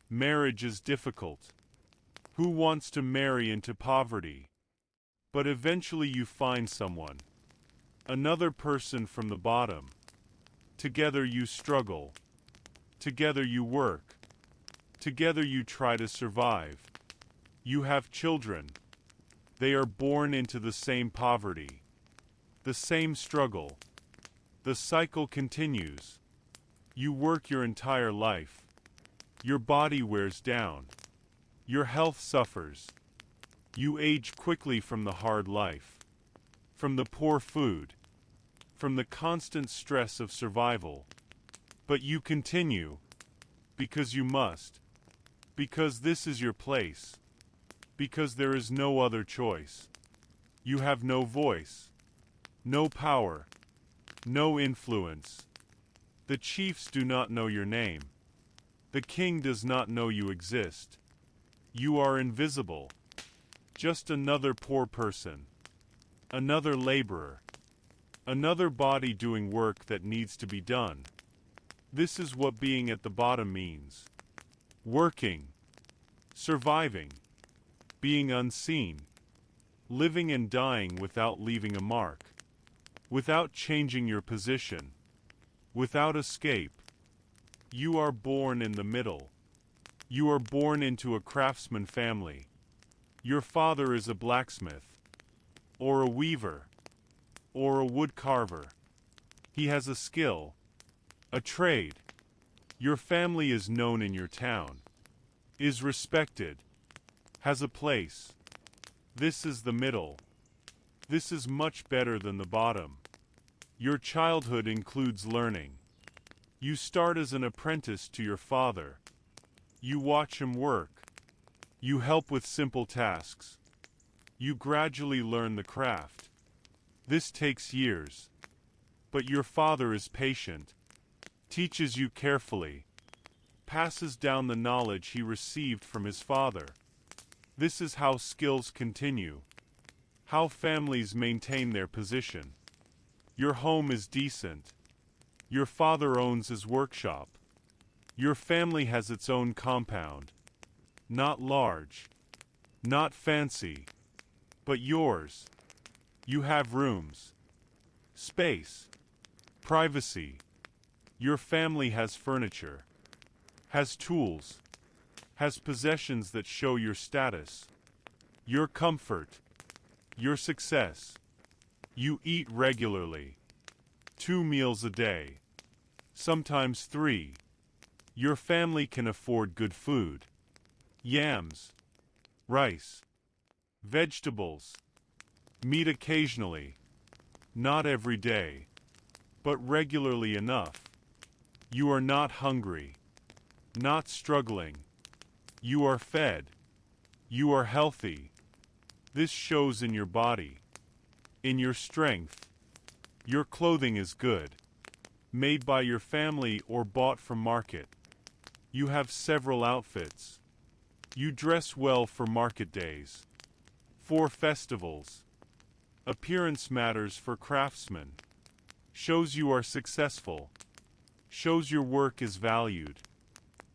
[SPEAKER 1] Marriage is difficult. Who wants to marry into poverty? But eventually you find someone. Another person from the bottom. Together you struggle. Together you work. Together you try to survive. You have children. They are born into the same poverty. The same struggle. The cycle continues. You work your entire life. Your body wears down. Your health suffers. You age quickly from the hard life. From the poor food. From the constant stress of survival. But you continue. Because you must. Because this is your place. Because there is no other choice. You have no voice. No power. No influence. The chiefs do not know your name. The king does not know you exist. You are invisible. Just another poor person. Another laborer. Another body doing work that needs to be done. This is what being at the bottom means. Working, surviving, being unseen, living and dying without leaving a mark, without changing your position, without escape. You are born in the middle. You are born into a craftsman family. Your father is a blacksmith, or a weaver, or a wood carver. He has a skill, a trade. Your family is known in your town, is respected, has a place. This is the middle. This is much better than the bottom. Your childhood includes learning. You start as an apprentice to your father. You watch him work. You help with simple tasks. You gradually learn the craft. This takes years. But your father is patient, teaches you carefully, passes down the knowledge he received from his father. This is how skills continue, how families maintain their position. Your home is decent. Your father owns his workshop. Your family has its own compound. Not large, not fancy, but yours. You have rooms, space, privacy. Your family has furniture, has tools, has possessions that show your status, your comfort, your success. You eat regularly, 2 meals a day, sometimes 3. Your family can afford good food. Yams, rice, vegetables, meat occasionally, not every day, but regularly enough. You are not hungry, not struggling. You are fed. You are healthy. This shows in your body, in your strength. Your clothing is good, made by your family or bought from market. You have several outfits. You dress well for market days, for festivals. Appearance matters for craftsmen. Shows you are successful. Shows your work is valued.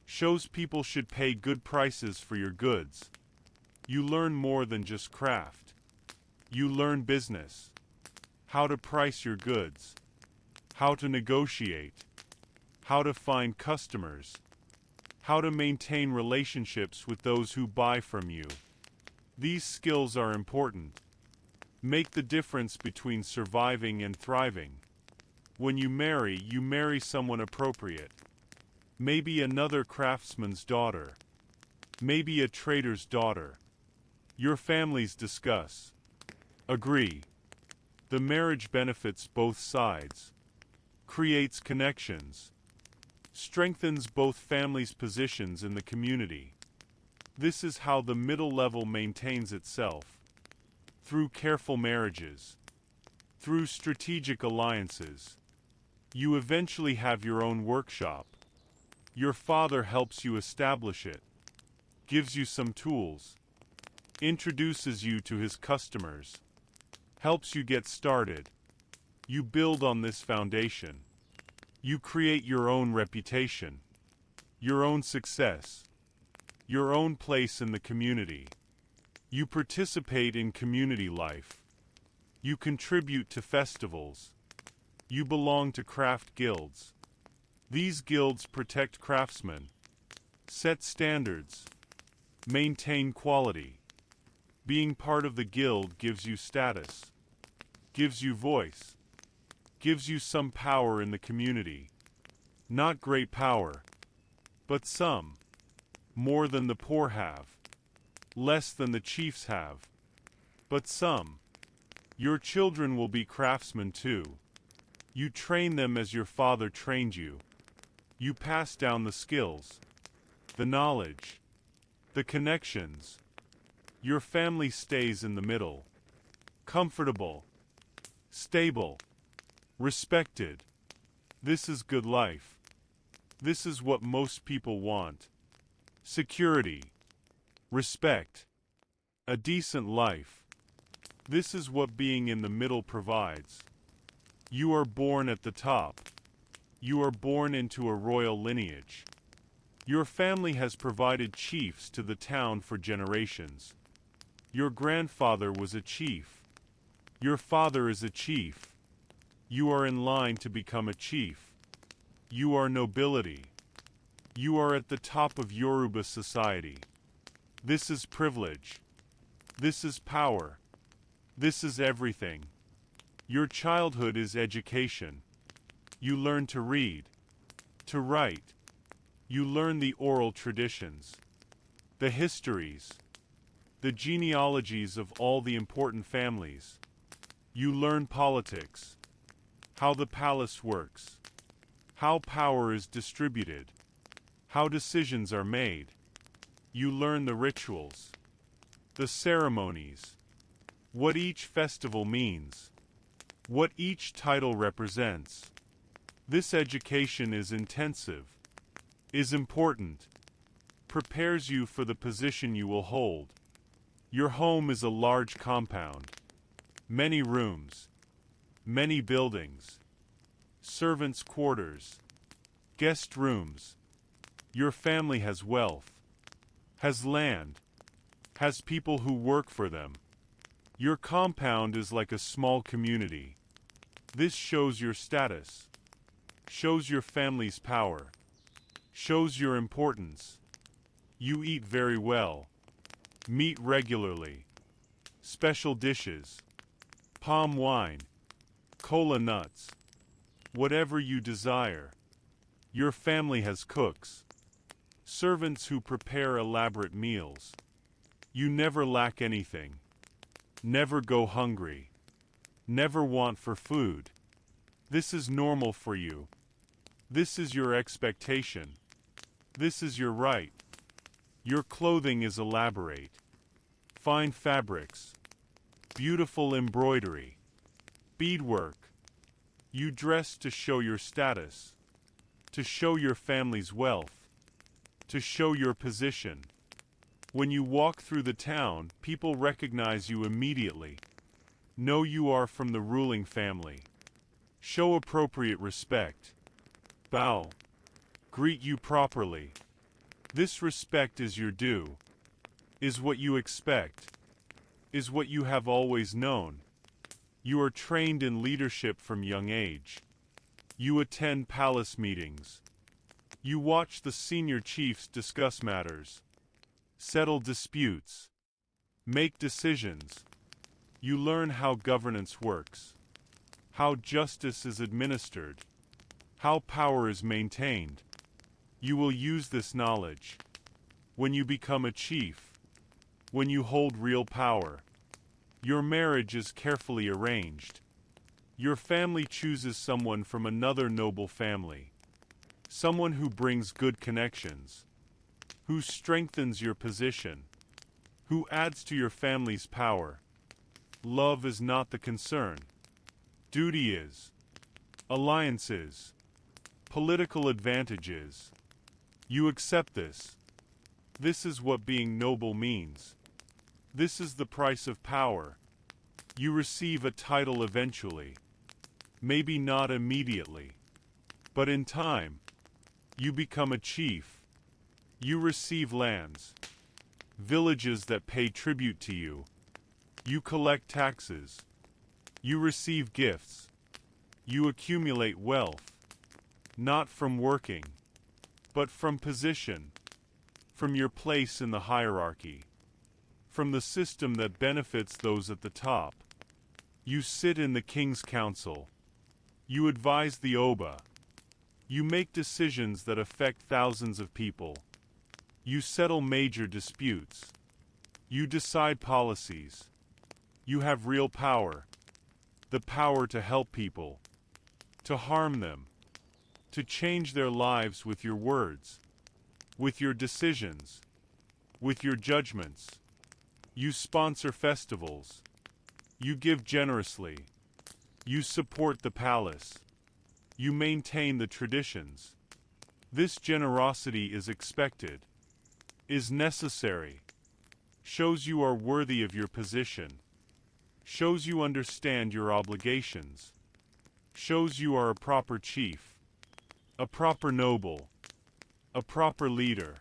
[SPEAKER 1] Shows people should pay good prices for your goods. You learn more than just craft. You learn business. How to price your goods. How to negotiate. How to find customers. How to maintain relationships with those who buy from you. These skills are important. Make the difference between surviving and thriving. When you marry someone appropriate. Maybe another craftsman's daughter. Maybe a trader's daughter. Your families discuss. Agree. The marriage benefits both sides. Creates connections. Strengthens both families' positions in the community. This is how the middle level maintains itself. Through careful marriages. Through strategic alliances. You eventually have your own workshop. Your father helps you establish it. Gives you some tools. Introduces you to his customers. Helps you get started. You build on this foundation. You create your own reputation, your own success, your own place in the community. You participate in community life. You contribute to festivals. You belong to craft guilds. These guilds protect craftsmen, set standards, maintain quality. Being part of the guild gives you status, gives you voice, gives you some power in the community. Not great power, but some. More than the poor have. Less than the chiefs have. But some. Your children will be craftsmen too. You train them as your father trained you. You pass down the skills, the knowledge, the connections. Your family stays in the middle. Comfortable, stable, respected. This is good life. This is what most people want. Security, respect, a decent life. This is what being in the middle provides. You are born at the top. You are born into a royal lineage. Your family has provided chiefs to the town for generations. Your grandfather was a chief. Your father is a chief. You are in line to become a chief. You are nobility. You are at the top of Yoruba society. This is privilege. This is power. This is everything. Your childhood is education. You learn to read, to write. You learn the oral traditions, the histories, the genealogies of all the important families. You learn politics, how the palace works, how power is distributed, how decisions are made. You learn the rituals, the ceremonies, what each festival means, what each title represents. This education is intensive, is important, prepares you for the position you will hold. Your home is a large compound, many rooms, many buildings, servants' quarters, guest rooms. Your family has wealth, has land, has people who work for them. Your compound is like a small community. This shows your status, shows your family's power, shows your importance. You eat very well, meat regularly, special dishes, palm wine, cola nuts, whatever you desire. Your family has cooks, servants who prepare elaborate meals. You never lack anything, never go hungry, never want for food. This is normal for you. This is your expectation. This is your right. Your clothing is elaborate. Fine fabrics. Beautiful embroidery. Beadwork. You dress to show your status. To show your family's wealth. To show your position. When you walk through the town, people recognize you immediately. Know you are from the ruling family. Show appropriate respect. Bow. Greet you properly. This respect is your due, is what you expect, is what you have always known. You are trained in leadership from young age. You attend palace meetings. You watch the senior chiefs discuss matters, settle disputes, make decisions. You learn how governance works, how justice is administered, how power is maintained. You will use this knowledge when you become a chief, when you hold real power. Your marriage is carefully arranged. Your family chooses someone from another noble family, someone who brings good connections, who strengthens your position, who adds to your family's power. Love is not the concern. Duty is. Alliances. Political advantages. You accept this. This is what being noble means. This is the price of power. You receive a title eventually. Maybe not immediately. But in time, you become a chief. You receive lands, villages that pay tribute to you. You collect taxes. You receive gifts. You accumulate wealth. Not from working, but from position, from your place in the hierarchy, from the system that benefits those at the top. You sit in the king's council. You advise the Oba. You make decisions that affect thousands of people. You settle major disputes. You decide policies. You have real power. The power to help people, to harm them, to change their lives with your words, with your decisions, with your judgments. You sponsor festivals. You give generously. You support the palace. You maintain the traditions. This generosity is expected, is necessary, shows you are worthy of your position, shows you understand your obligations, shows you are a proper chief. a proper noble, a proper leader.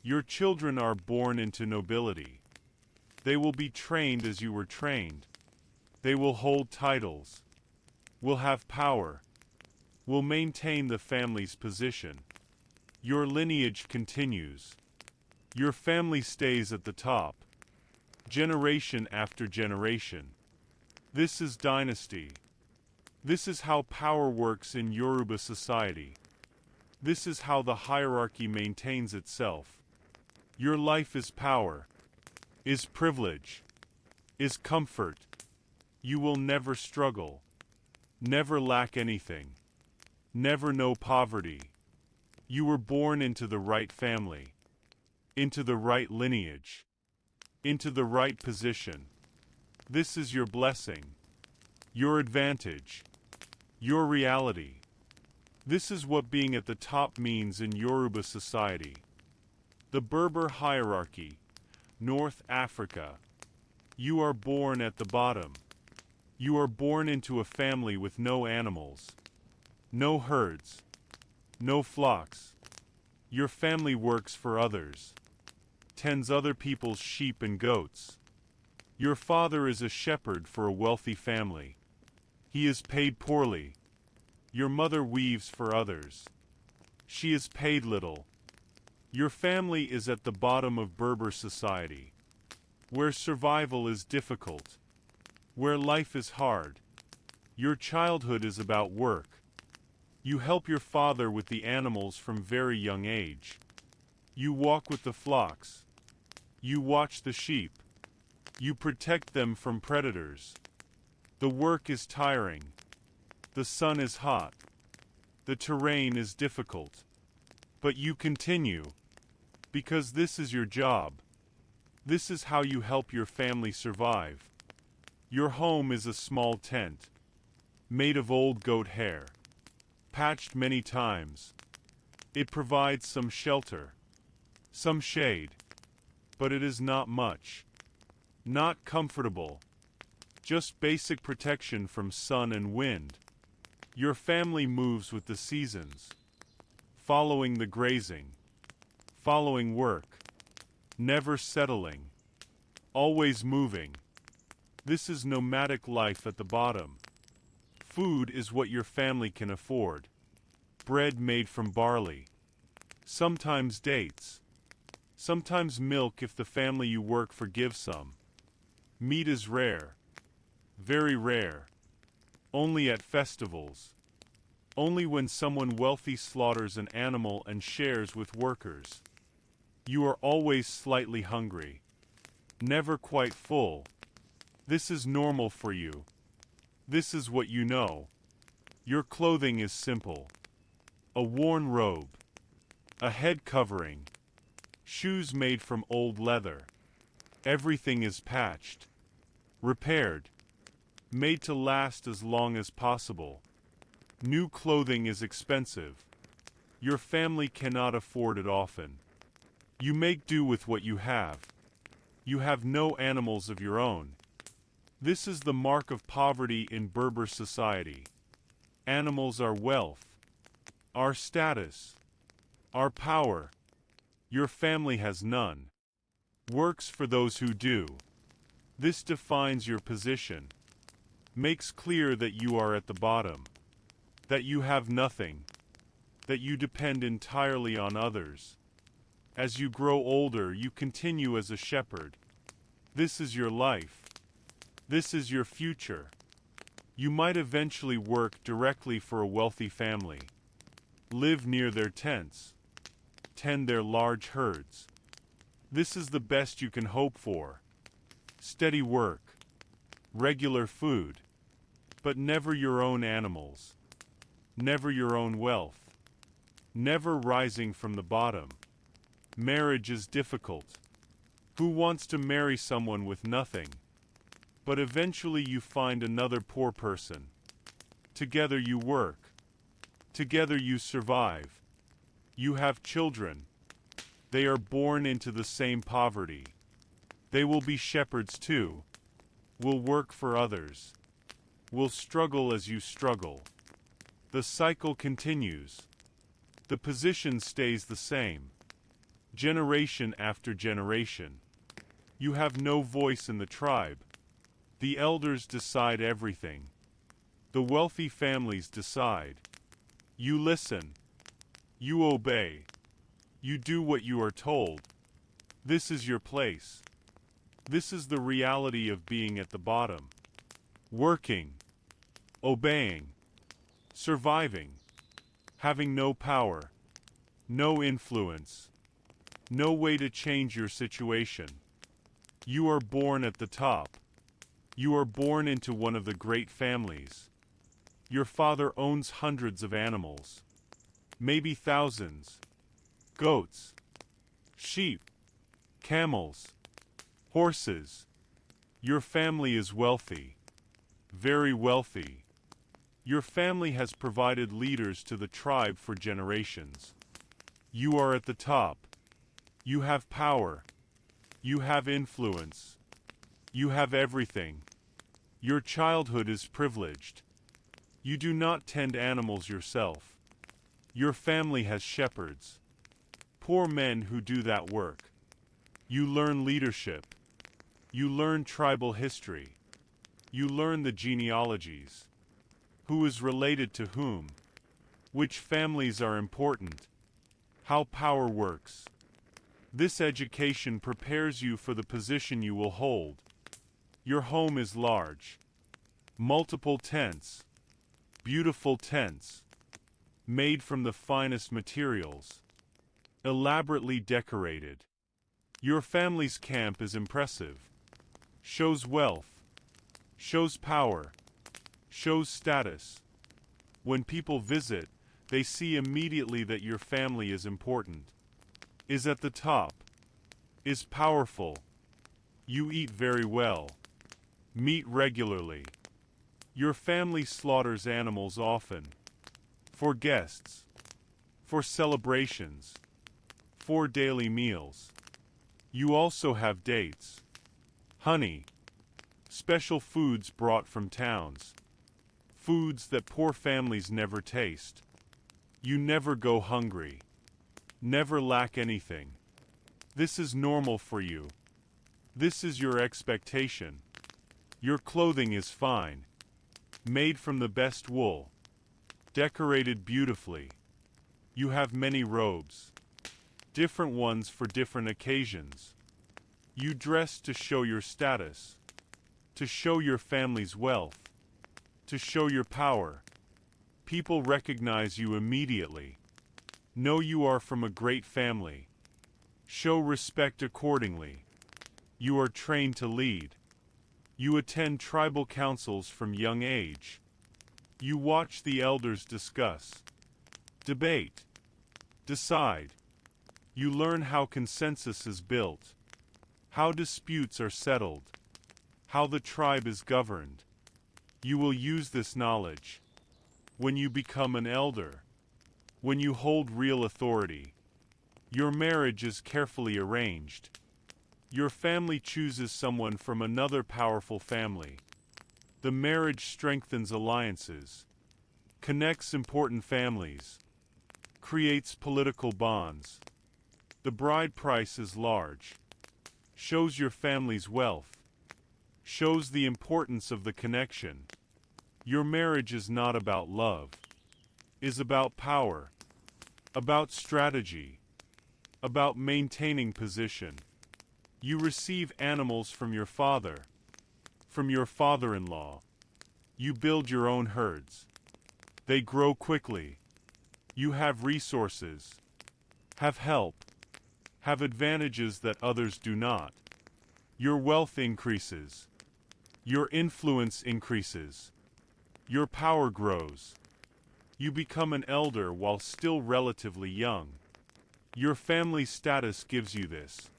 [SPEAKER 1] Your children are born into nobility. They will be trained as you were trained. They will hold titles, will have power, will maintain the family's position. Your lineage continues. Your family stays at the top, generation after generation. This is dynasty. This is how power works in Yoruba society. This is how the hierarchy maintains itself. Your life is power, is privilege, is comfort. You will never struggle, never lack anything, never know poverty. You were born into the right family, into the right lineage, into the right position. This is your blessing, your advantage, your reality. This is what being at the top means in Yoruba society. The Berber hierarchy, North Africa. You are born at the bottom. You are born into a family with no animals, no herds, no flocks. Your family works for others, tends other people's sheep and goats. Your father is a shepherd for a wealthy family. He is paid poorly. Your mother weaves for others. She is paid little. Your family is at the bottom of Berber society, where survival is difficult, where life is hard. Your childhood is about work. You help your father with the animals from very young age. You walk with the flocks. You watch the sheep. You protect them from predators. The work is tiring. The sun is hot. The terrain is difficult. But you continue, because this is your job. This is how you help your family survive. Your home is a small tent, made of old goat hair, patched many times. It provides some shelter, some shade, but it is not much. Not comfortable, just basic protection from sun and wind. Your family moves with the seasons, following the grazing, following work, never settling, always moving. This is nomadic life at the bottom. Food is what your family can afford. Bread made from barley, sometimes dates, sometimes milk if the family you work for gives some. Meat is rare, very rare, only at festivals, only when someone wealthy slaughters an animal and shares with workers. You are always slightly hungry, never quite full. This is normal for you. This is what you know. Your clothing is simple. A worn robe, a head covering, shoes made from old leather. Everything is patched, repaired, made to last as long as possible. New clothing is expensive. Your family cannot afford it often. You make do with what you have. You have no animals of your own. This is the mark of poverty in Berber society. Animals are wealth, our status, our power. Your family has none. Works for those who do. This defines your position. Makes clear that you are at the bottom. That you have nothing. That you depend entirely on others. As you grow older, you continue as a shepherd. This is your life. This is your future. You might eventually work directly for a wealthy family. Live near their tents. Tend their large herds. This is the best you can hope for. Steady work. Regular food. But never your own animals. Never your own wealth. Never rising from the bottom. Marriage is difficult. Who wants to marry someone with nothing? But eventually you find another poor person. Together you work. Together you survive. You have children. They are born into the same poverty. They will be shepherds too. Will work for others. Will struggle as you struggle. The cycle continues. The position stays the same. Generation after generation. You have no voice in the tribe. The elders decide everything. The wealthy families decide. You listen. You obey. You do what you are told. This is your place. This is the reality of being at the bottom. Working. Obeying. Surviving. Having no power. No influence. No way to change your situation. You are born at the top. You are born into one of the great families. Your father owns hundreds of animals. Maybe thousands. Goats. Sheep. Camels. Horses. Your family is wealthy. Very wealthy. Your family has provided leaders to the tribe for generations. You are at the top. You have power. You have influence. You have everything. Your childhood is privileged. You do not tend animals yourself. Your family has shepherds. Poor men who do that work. You learn leadership. You learn tribal history. You learn the genealogies. Who is related to whom? Which families are important? How power works. This education prepares you for the position you will hold. Your home is large. Multiple tents. Beautiful tents. Made from the finest materials. Elaborately decorated. Your family's camp is impressive. Shows wealth. Shows power. Shows status. When people visit, they see immediately that your family is important. Is at the top. Is powerful. You eat very well. Meet regularly. Your family slaughters animals often. For guests. For celebrations. For daily meals. You also have dates. Honey. Special foods brought from towns. Foods that poor families never taste. You never go hungry. Never lack anything. This is normal for you. This is your expectation. Your clothing is fine. Made from the best wool. Decorated beautifully. You have many robes. Different ones for different occasions. You dress to show your status. To show your family's wealth. To show your power. People recognize you immediately. Know you are from a great family. Show respect accordingly. You are trained to lead. You attend tribal councils from young age. You watch the elders discuss. Debate. Decide. You learn how consensus is built. How disputes are settled. How the tribe is governed. You will use this knowledge. When you become an elder. When you hold real authority. Your marriage is carefully arranged. Your family chooses someone from another powerful family. The marriage strengthens alliances. Connects important families. Creates political bonds. The bride price is large. Shows your family's wealth. Shows the importance of the connection. Your marriage is not about love. Is about power. About strategy. About maintaining position. You receive animals from your father. From your father-in-law. You build your own herds. They grow quickly. You have resources. Have help. Have advantages that others do not. Your wealth increases. Your influence increases. Your power grows. You become an elder while still relatively young. Your family status gives you this.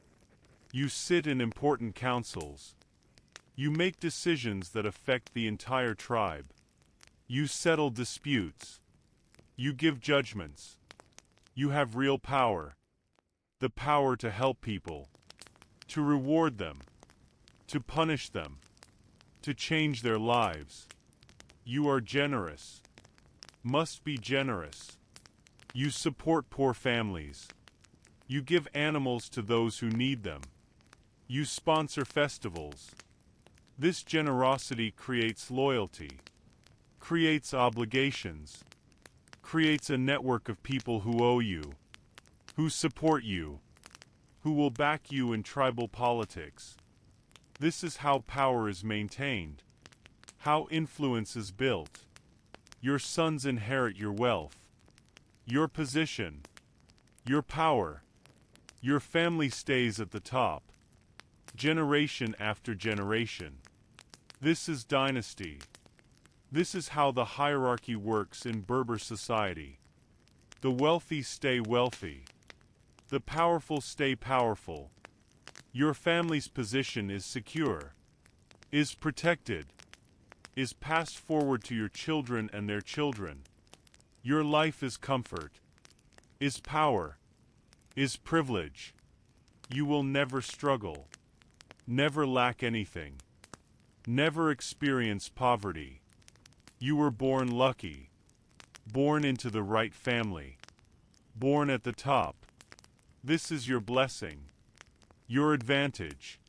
[SPEAKER 1] You sit in important councils. You make decisions that affect the entire tribe. You settle disputes. You give judgments. You have real power. The power to help people. To reward them. To punish them. To change their lives. You are generous. Must be generous. You support poor families. You give animals to those who need them. You sponsor festivals. This generosity creates loyalty, creates obligations, creates a network of people who owe you, who support you, who will back you in tribal politics. This is how power is maintained, how influence is built. Your sons inherit your wealth, your position, your power. Your family stays at the top, generation after generation. This is dynasty. This is how the hierarchy works in Berber society. The wealthy stay wealthy. The powerful stay powerful. Your family's position is secure, is protected, is passed forward to your children and their children. Your life is comfort, is power, is privilege. You will never struggle, never lack anything, never experience poverty. You were born lucky, born into the right family, born at the top. This is your blessing, your advantage,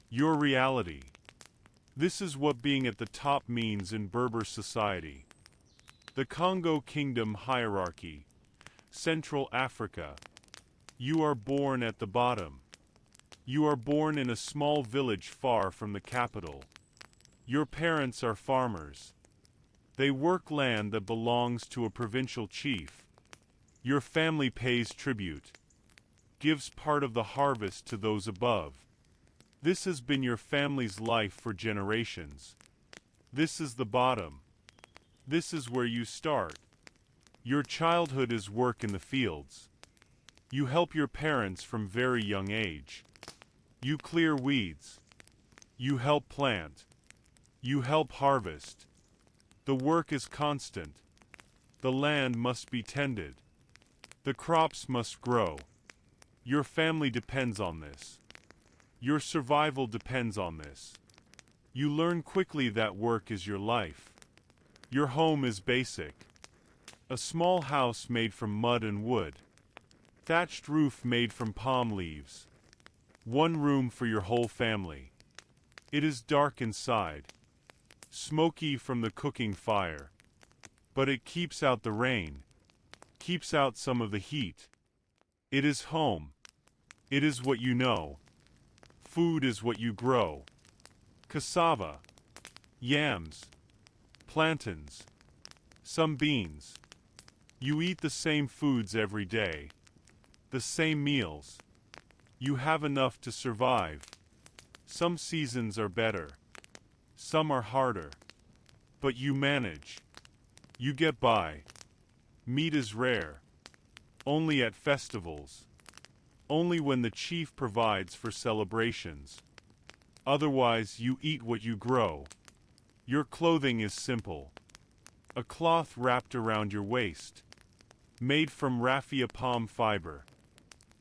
[SPEAKER 1] your reality. This is what being at the top means in Berber society. The Congo Kingdom hierarchy, Central Africa. You are born at the bottom. You are born in a small village far from the capital. Your parents are farmers. They work land that belongs to a provincial chief. Your family pays tribute, gives part of the harvest to those above. This has been your family's life for generations. This is the bottom. This is where you start. Your childhood is work in the fields. You help your parents from very young age. You clear weeds. You help plant. You help harvest. The work is constant. The land must be tended. The crops must grow. Your family depends on this. Your survival depends on this. You learn quickly that work is your life. Your home is basic. A small house made from mud and wood. Thatched roof made from palm leaves. One room for your whole family. It is dark inside, smoky from the cooking fire. But it keeps out the rain, keeps out some of the heat. It is home. It is what you know. Food is what you grow. Cassava, yams, plantains, some beans. You eat the same foods every day, the same meals. You have enough to survive. Some seasons are better, some are harder, but you manage. You get by. Meat is rare, only at festivals, only when the chief provides for celebrations. Otherwise, you eat what you grow. Your clothing is simple. A cloth wrapped around your waist, made from raffia palm fiber.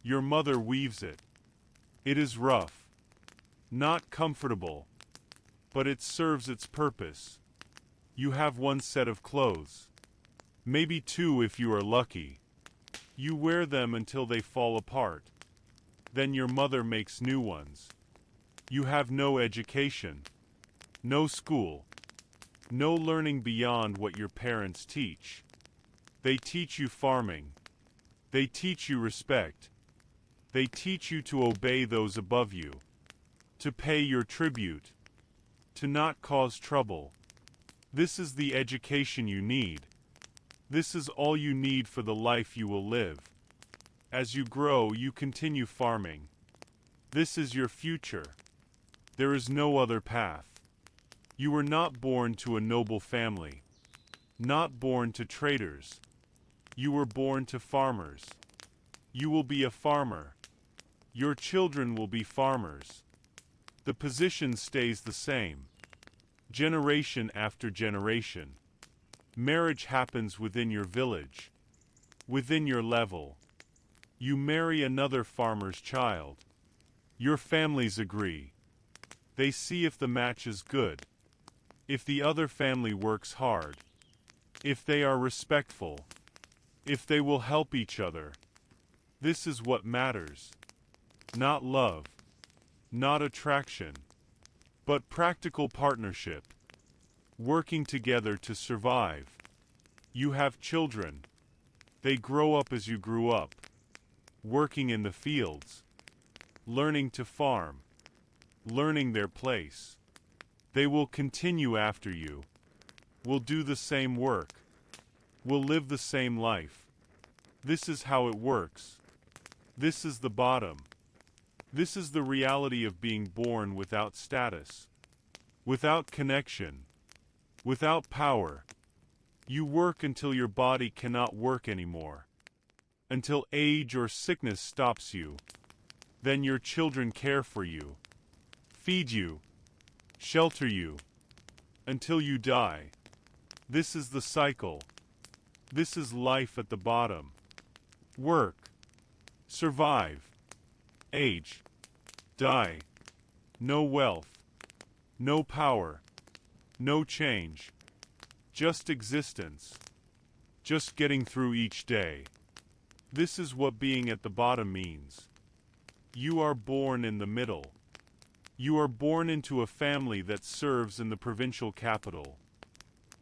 [SPEAKER 1] Your mother weaves it. It is rough, not comfortable, but it serves its purpose. You have one set of clothes, maybe two if you are lucky. You wear them until they fall apart. Then your mother makes new ones. You have no education, no school, no learning beyond what your parents teach. They teach you farming. They teach you respect. They teach you to obey those above you, to pay your tribute, to not cause trouble. This is the education you need. This is all you need for the life you will live. As you grow, you continue farming. This is your future. There is no other path. You were not born to a noble family, not born to traders. You were born to farmers. You will be a farmer. Your children will be farmers. The position stays the same, generation after generation. Marriage happens within your village, within your level. You marry another farmer's child. Your families agree. They see if the match is good, if the other family works hard, if they are respectful. if they will help each other. This is what matters. Not love, not attraction, but practical partnership, working together to survive. You have children. They grow up as you grew up, working in the fields, learning to farm, learning their place. They will continue after you, will do the same work, will live the same life. This is how it works. This is the bottom. This is the reality of being born without status, without connection, without power. You work until your body cannot work anymore, until age or sickness stops you. Then your children care for you, feed you, shelter you, until you die. This is the cycle. This is life at the bottom. Work, survive, age, die. No wealth, no power, no change. Just existence. Just getting through each day. This is what being at the bottom means. You are born in the middle. You are born into a family that serves in the provincial capital.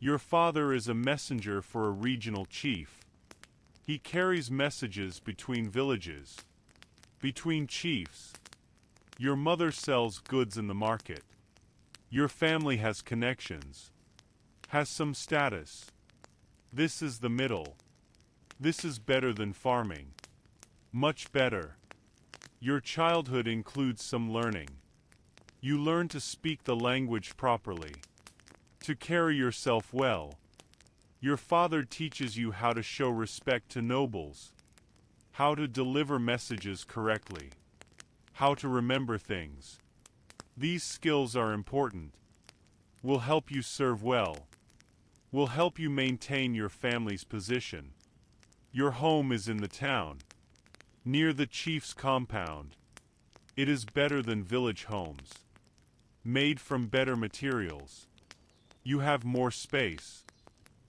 [SPEAKER 1] Your father is a messenger for a regional chief. He carries messages between villages, between chiefs. Your mother sells goods in the market. Your family has connections, has some status. This is the middle. This is better than farming. Much better. Your childhood includes some learning. You learn to speak the language properly, to carry yourself well. Your father teaches you how to show respect to nobles, how to deliver messages correctly, how to remember things. These skills are important, will help you serve well, will help you maintain your family's position. Your home is in the town, near the chief's compound. It is better than village homes, made from better materials. You have more space,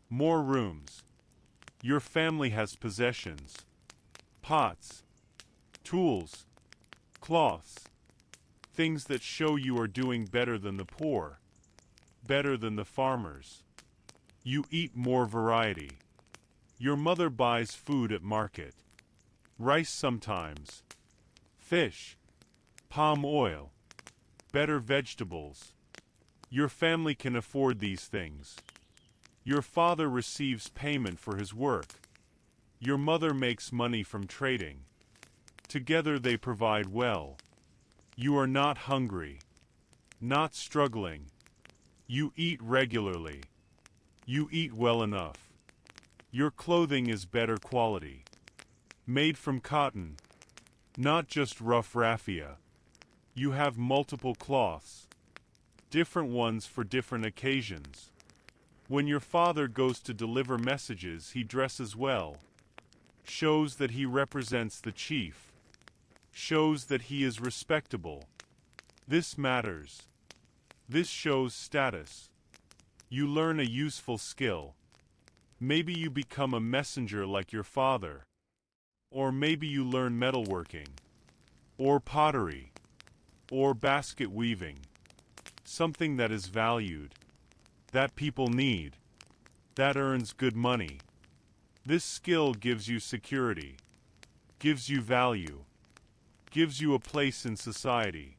[SPEAKER 1] more rooms. Your family has possessions, pots, tools, cloths, things that show you are doing better than the poor, better than the farmers. You eat more variety. Your mother buys food at market. Rice sometimes, fish, palm oil, better vegetables. Your family can afford these things. Your father receives payment for his work. Your mother makes money from trading. Together they provide well. You are not hungry, not struggling. You eat regularly. You eat well enough. Your clothing is better quality, made from cotton, not just rough raffia. You have multiple cloths, different ones for different occasions. When your father goes to deliver messages, he dresses well, shows that he represents the chief, shows that he is respectable. This matters. This shows status. You learn a useful skill. Maybe you become a messenger like your father. Or maybe you learn metalworking, or pottery, or basket weaving. Something that is valued, that people need, that earns good money. This skill gives you security, gives you value, gives you a place in society.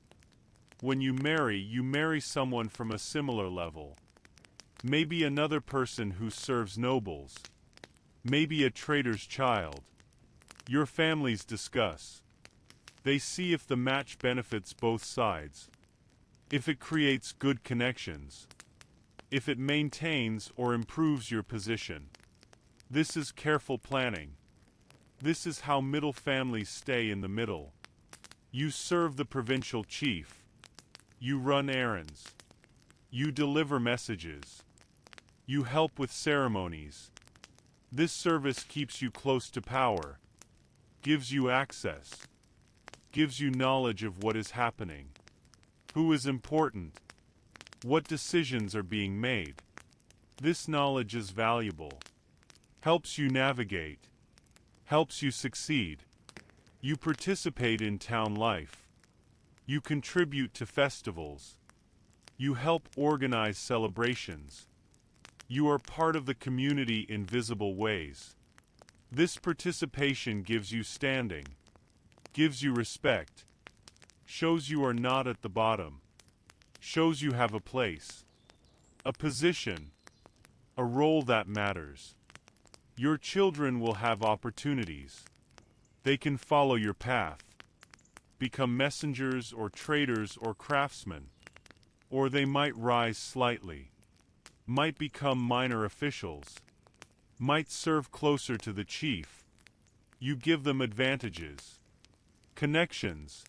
[SPEAKER 1] When you marry someone from a similar level. Maybe another person who serves nobles. Maybe a trader's child. Your families discuss. They see if the match benefits both sides. If it creates good connections. If it maintains or improves your position. This is careful planning. This is how middle families stay in the middle. You serve the provincial chief. You run errands. You deliver messages. You help with ceremonies. This service keeps you close to power, gives you access, gives you knowledge of what is happening, who is important, what decisions are being made. This knowledge is valuable, helps you navigate, helps you succeed. You participate in town life. You contribute to festivals. You help organize celebrations. You are part of the community in visible ways. This participation gives you standing, gives you respect, shows you are not at the bottom, shows you have a place, a position, a role that matters. Your children will have opportunities. They can follow your path, become messengers or traders or craftsmen, or they might rise slightly, might become minor officials, might serve closer to the chief. You give them advantages, connections,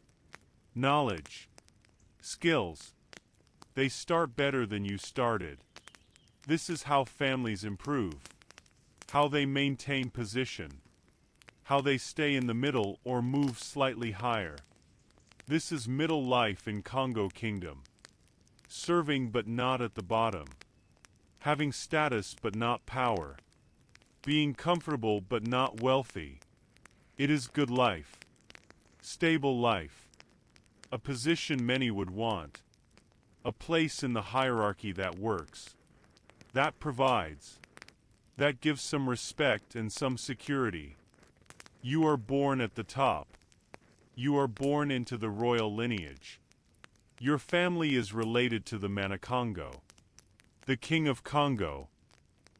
[SPEAKER 1] knowledge, skills. They start better than you started. This is how families improve, how they maintain position, how they stay in the middle or move slightly higher. This is middle life in Congo Kingdom. Serving but not at the bottom. Having status but not power. Being comfortable but not wealthy. It is good life. Stable life. A position many would want. A place in the hierarchy that works. That provides. That gives some respect and some security. You are born at the top. You are born into the royal lineage. Your family is related to the Manikongo, the king of Congo.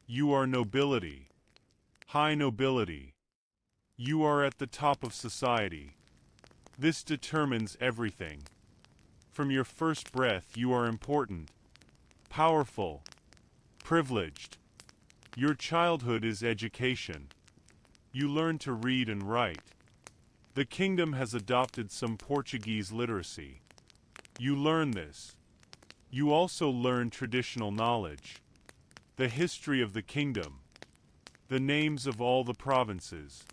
[SPEAKER 1] You are nobility. High nobility. You are at the top of society. This determines everything. From your first breath you are important, powerful, privileged. Your childhood is education. You learn to read and write. The kingdom has adopted some Portuguese literacy. You learn this. You also learn traditional knowledge. The history of the kingdom. The names of all the provinces.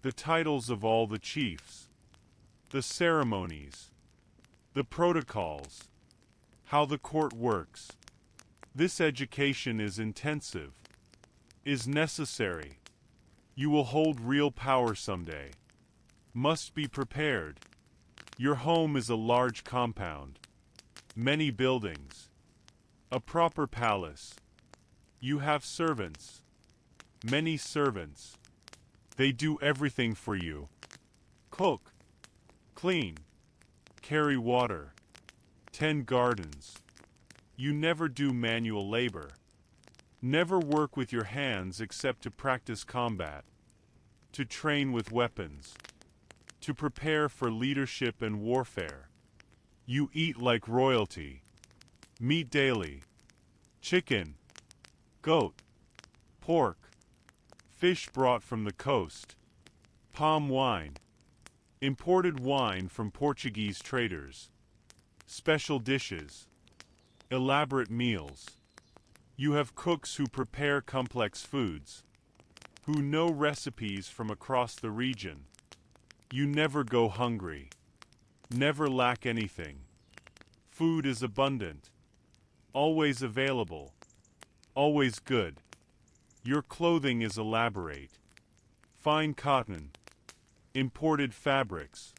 [SPEAKER 1] The titles of all the chiefs. The ceremonies. The protocols. How the court works. This education is intensive. Is necessary. You will hold real power someday. Must be prepared. Your home is a large compound. Many buildings. A proper palace. You have servants. Many servants. They do everything for you. Cook. Clean. Carry water. Tend gardens. You never do manual labor. Never work with your hands except to practice combat. To train with weapons. To prepare for leadership and warfare. You eat like royalty. Meat daily. Chicken. Goat. Pork. Fish brought from the coast. Palm wine. Imported wine from Portuguese traders. Special dishes. Elaborate meals. You have cooks who prepare complex foods. Who know recipes from across the region. You never go hungry. Never lack anything. Food is abundant. Always available. Always good. Your clothing is elaborate. Fine cotton. Imported fabrics.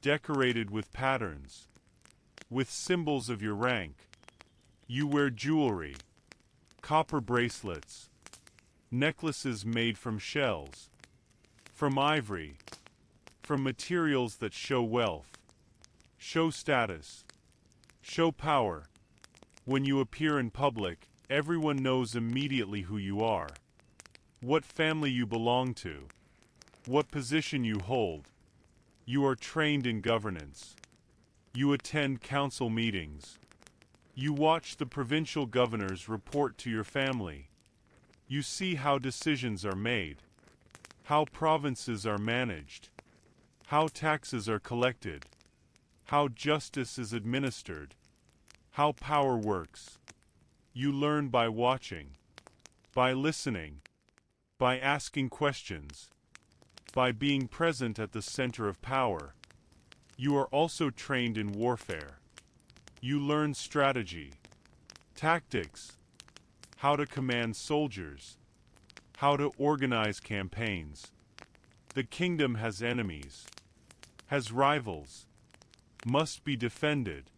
[SPEAKER 1] Decorated with patterns. With symbols of your rank. You wear jewelry. Copper bracelets. Necklaces made from shells. From ivory. From materials that show wealth. Show status. Show power. When you appear in public, everyone knows immediately who you are. What family you belong to. What position you hold. You are trained in governance. You attend council meetings. You watch the provincial governors report to your family. You see how decisions are made. How provinces are managed. How taxes are collected. How justice is administered. How power works. You learn by watching. By listening. By asking questions. By being present at the center of power. You are also trained in warfare. You learn strategy. Tactics. How to command soldiers. How to organize campaigns. The kingdom has enemies, has rivals, must be defended,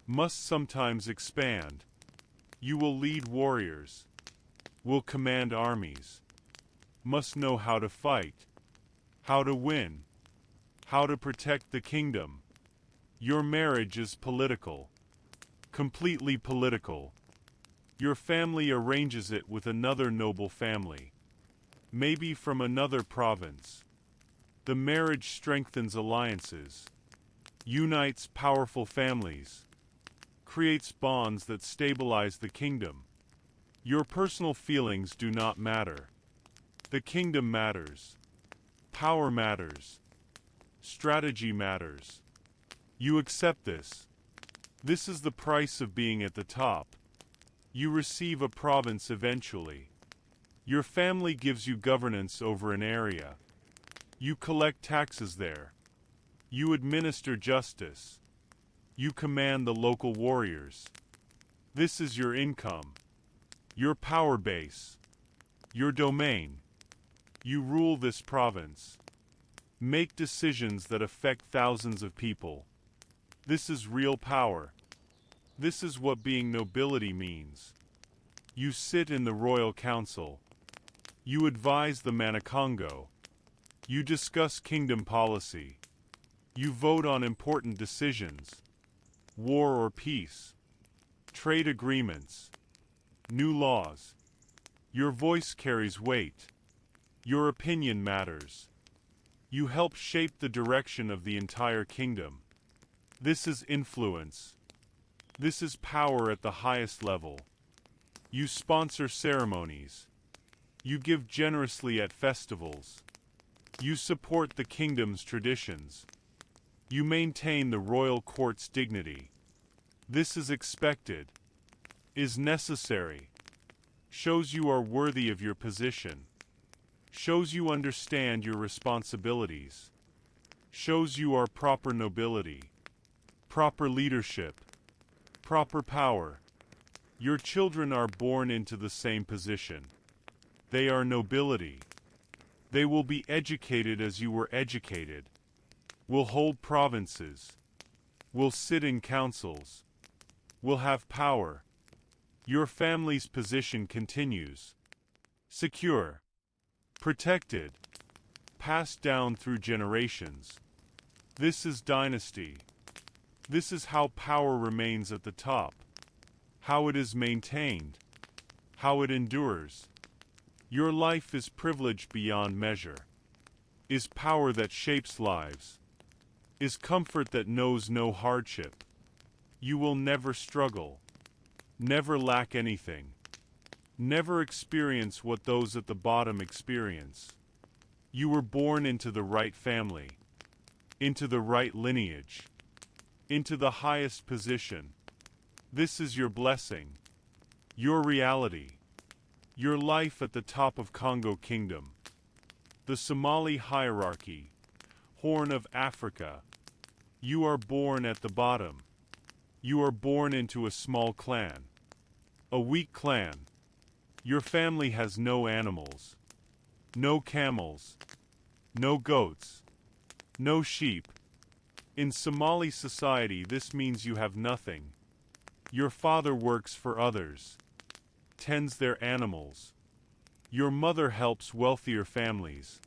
[SPEAKER 1] must sometimes expand. You will lead warriors, will command armies, must know how to fight, how to win, how to protect the kingdom. Your marriage is political, completely political. Your family arranges it with another noble family, maybe from another province. The marriage strengthens alliances, unites powerful families, creates bonds that stabilize the kingdom. Your personal feelings do not matter. The kingdom matters. Power matters. Strategy matters. You accept this. This is the price of being at the top. You receive a province eventually. Your family gives you governance over an area. You collect taxes there. You administer justice. You command the local warriors. This is your income, your power base, your domain. You rule this province. Make decisions that affect thousands of people. This is real power. This is what being nobility means. You sit in the royal council. You advise the Manikongo. You discuss kingdom policy. You vote on important decisions. War or peace. Trade agreements. New laws. Your voice carries weight. Your opinion matters. You help shape the direction of the entire kingdom. This is influence. This is power at the highest level. You sponsor ceremonies. You give generously at festivals. You support the kingdom's traditions. You maintain the royal court's dignity. This is expected, is necessary, shows you are worthy of your position, shows you understand your responsibilities, shows you are proper nobility, proper leadership, proper power. Your children are born into the same position. They are nobility. They will be educated as you were educated, will hold provinces, will sit in councils, will have power. Your family's position continues. Secure, protected, passed down through generations. This is dynasty. This is how power remains at the top, how it is maintained, how it endures. Your life is privilege beyond measure, is power that shapes lives, is comfort that knows no hardship. You will never struggle, never lack anything, never experience what those at the bottom experience. You were born into the right family, into the right lineage, into the highest position. This is your blessing, your reality, your life at the top of Congo Kingdom. The Somali hierarchy, Horn of Africa. You are born at the bottom. You are born into a small clan, a weak clan. Your family has no animals, no camels, no goats, no sheep. In Somali society, this means you have nothing. Your father works for others, tends their animals. Your mother helps wealthier families.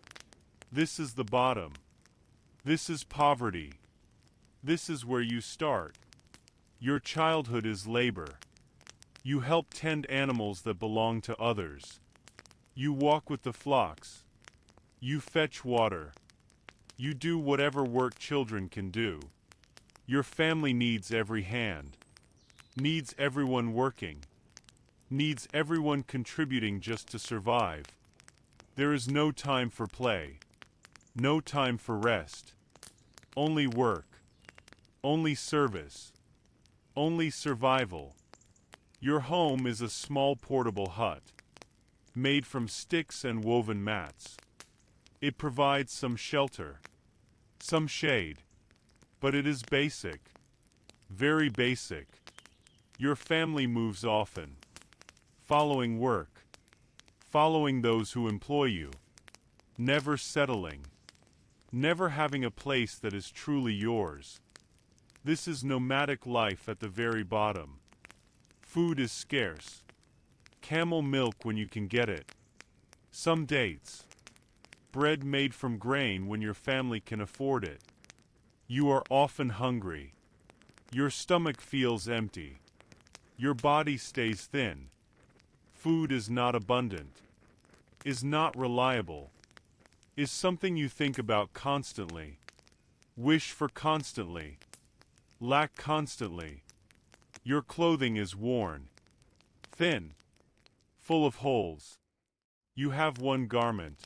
[SPEAKER 1] This is the bottom. This is poverty. This is where you start. Your childhood is labor. You help tend animals that belong to others. You walk with the flocks. You fetch water. You do whatever work children can do. Your family needs every hand, needs everyone working, needs everyone contributing just to survive. There is no time for play, no time for rest, only work, only service, only survival. Your home is a small portable hut, made from sticks and woven mats. It provides some shelter, some shade, but it is basic, very basic. Your family moves often, following work, following those who employ you, never settling. never having a place that is truly yours. This is nomadic life at the very bottom. Food is scarce. Camel milk when you can get it. Some dates. Bread made from grain when your family can afford it. You are often hungry. Your stomach feels empty. Your body stays thin. Food is not abundant. Is not reliable. Is something you think about constantly. Wish for constantly. Lack constantly. Your clothing is worn. Thin. Full of holes. You have one garment.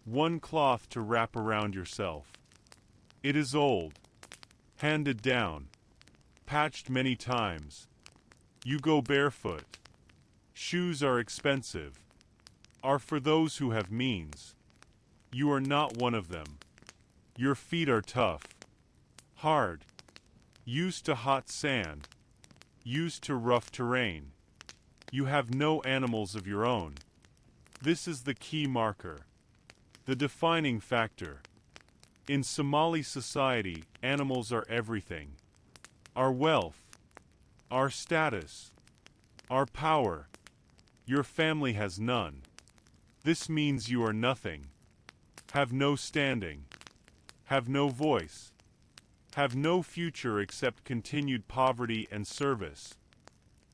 [SPEAKER 1] One cloth to wrap around yourself. It is old. Handed down. Patched many times. You go barefoot. Shoes are expensive. Are for those who have means. You are not one of them. Your feet are tough. Hard. Used to hot sand. Used to rough terrain. You have no animals of your own. This is the key marker. The defining factor. In Somali society, animals are everything. Our wealth. Our status. Our power. Your family has none. This means you are nothing. Have no standing. Have no voice. Have no future except continued poverty and service.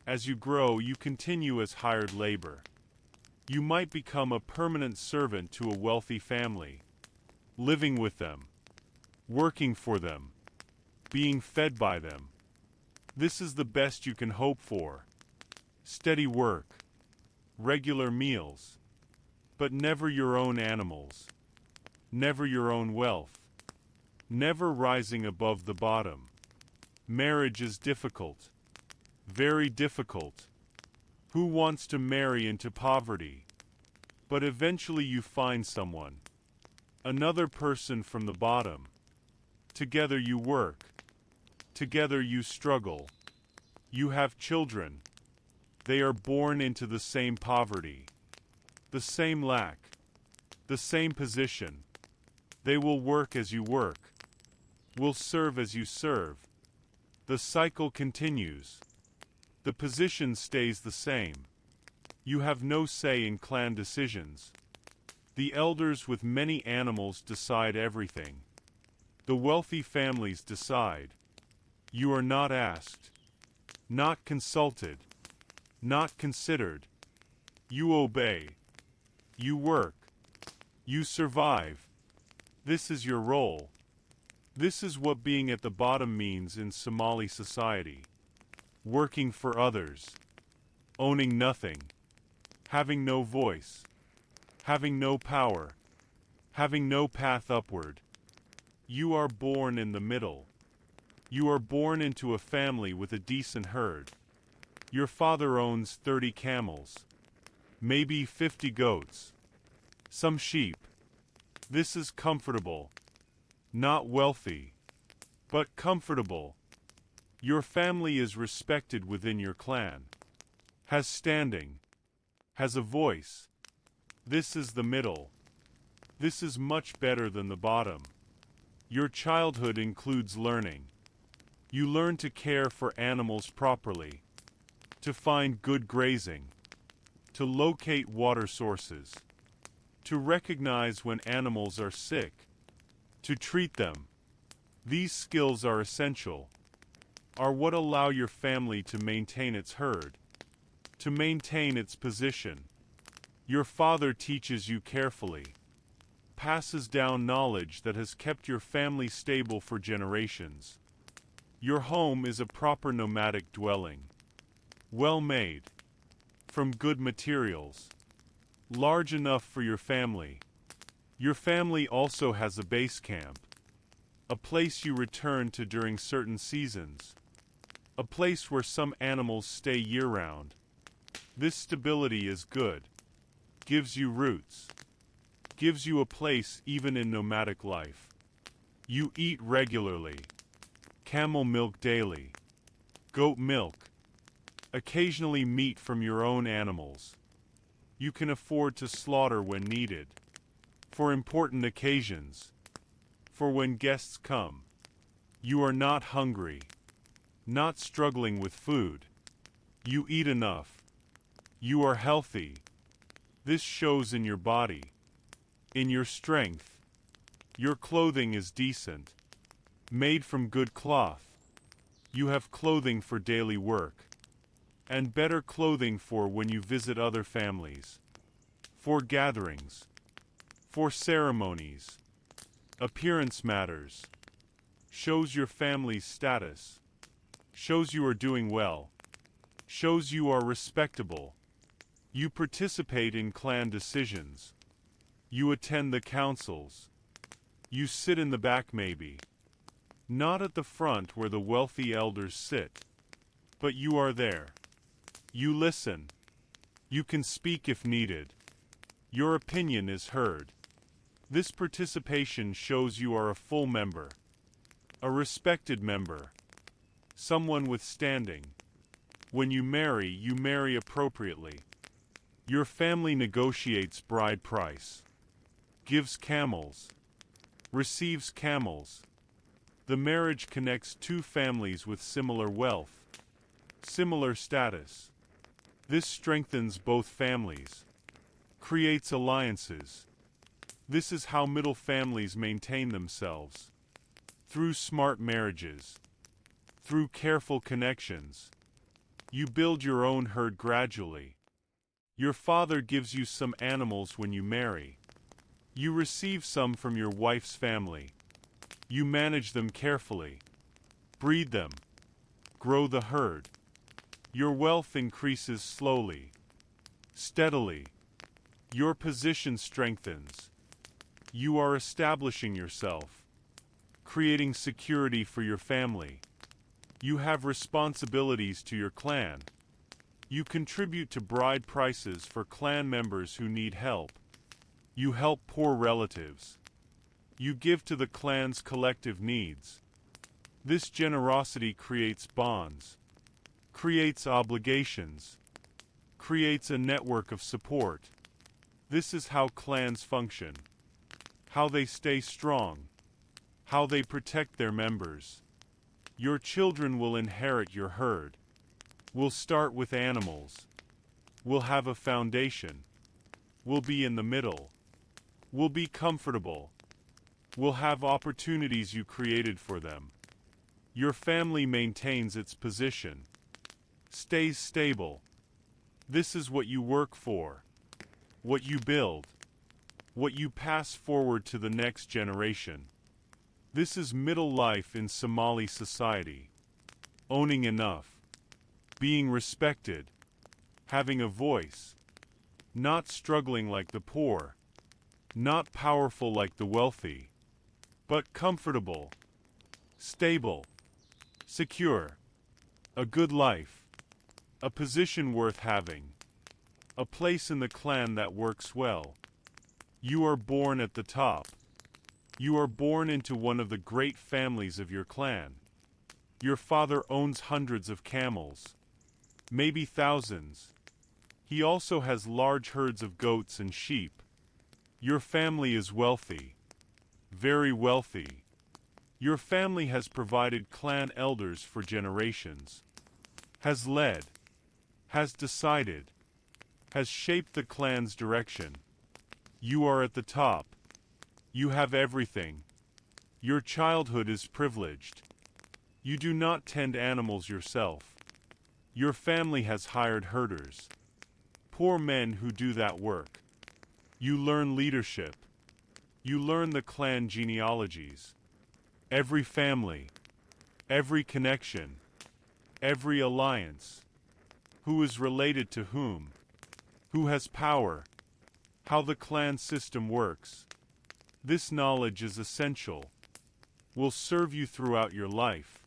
[SPEAKER 1] As you grow, you continue as hired labor. You might become a permanent servant to a wealthy family. Living with them. Working for them. Being fed by them. This is the best you can hope for. Steady work. Regular meals. But never your own animals. Never your own wealth. Never rising above the bottom. Marriage is difficult. Very difficult. Who wants to marry into poverty? But eventually you find someone. Another person from the bottom. Together you work. Together you struggle. You have children. They are born into the same poverty. The same lack. The same position. They will work as you work. Will serve as you serve. The cycle continues. The position stays the same. You have no say in clan decisions. The elders with many animals decide everything. The wealthy families decide. You are not asked. Not consulted. Not considered. You obey. You work. You survive. This is your role. This is what being at the bottom means in Somali society. Working for others. Owning nothing. Having no voice. Having no power. Having no path upward. You are born in the middle. You are born into a family with a decent herd. Your father owns 30 camels. Maybe 50 goats. Some sheep. This is comfortable. Not wealthy. But comfortable. Your family is respected within your clan. Has standing. Has a voice. This is the middle. This is much better than the bottom. Your childhood includes learning. You learn to care for animals properly. To find good grazing. To locate water sources. To recognize when animals are sick. To treat them. These skills are essential. Are what allow your family to maintain its herd. To maintain its position. Your father teaches you carefully. Passes down knowledge that has kept your family stable for generations. Your home is a proper nomadic dwelling. Well made. From good materials. Large enough for your family. Your family also has a base camp. A place you return to during certain seasons. A place where some animals stay year-round. This stability is good. Gives you roots. Gives you a place even in nomadic life. You eat regularly. Camel milk daily. Goat milk. Occasionally meat from your own animals. You can afford to slaughter when needed. For important occasions. For when guests come, you are not hungry, not struggling with food. You eat enough. You are healthy. This shows in your body, in your strength. Your clothing is decent, made from good cloth. You have clothing for daily work, and better clothing for when you visit other families, for gatherings, for ceremonies. Appearance matters. Shows your family's status. Shows you are doing well. Shows you are respectable. You participate in clan decisions. You attend the councils. You sit in the back maybe. Not at the front where the wealthy elders sit. But you are there. You listen. You can speak if needed. Your opinion is heard. This participation shows you are a full member. A respected member. Someone with standing. When you marry appropriately. Your family negotiates bride price. Gives camels. Receives camels. The marriage connects two families with similar wealth. Similar status. This strengthens both families. Creates alliances. This is how middle families maintain themselves. Through smart marriages. Through careful connections. You build your own herd gradually. Your father gives you some animals when you marry. You receive some from your wife's family. You manage them carefully. Breed them. Grow the herd. Your wealth increases slowly. Steadily. Your position strengthens. You are establishing yourself. Creating security for your family. You have responsibilities to your clan. You contribute to bride prices for clan members who need help. You help poor relatives. You give to the clan's collective needs. This generosity creates bonds, creates obligations, creates a network of support. This is how clans function, how they stay strong, how they protect their members. Your children will inherit your herd. Will start with animals. Will have a foundation. Will be in the middle. Will be comfortable. Will have opportunities you created for them. Your family maintains its position. Stays stable. This is what you work for. What you build. What you pass forward to the next generation. This is middle life in Somali society. Owning enough. Being respected. Having a voice. Not struggling like the poor. Not powerful like the wealthy. But comfortable. Stable. Secure. A good life. A position worth having. A place in the clan that works well. You are born at the top. You are born into one of the great families of your clan. Your father owns hundreds of camels. Maybe thousands. He also has large herds of goats and sheep. Your family is wealthy. Very wealthy. Your family has provided clan elders for generations. Has led. Has decided. Has shaped the clan's direction. You are at the top. You have everything. Your childhood is privileged. You do not tend animals yourself. Your family has hired herders. Poor men who do that work. You learn leadership. You learn the clan genealogies. Every family. Every connection. Every alliance. Who is related to whom? Who has power? How the clan system works. This knowledge is essential. Will serve you throughout your life.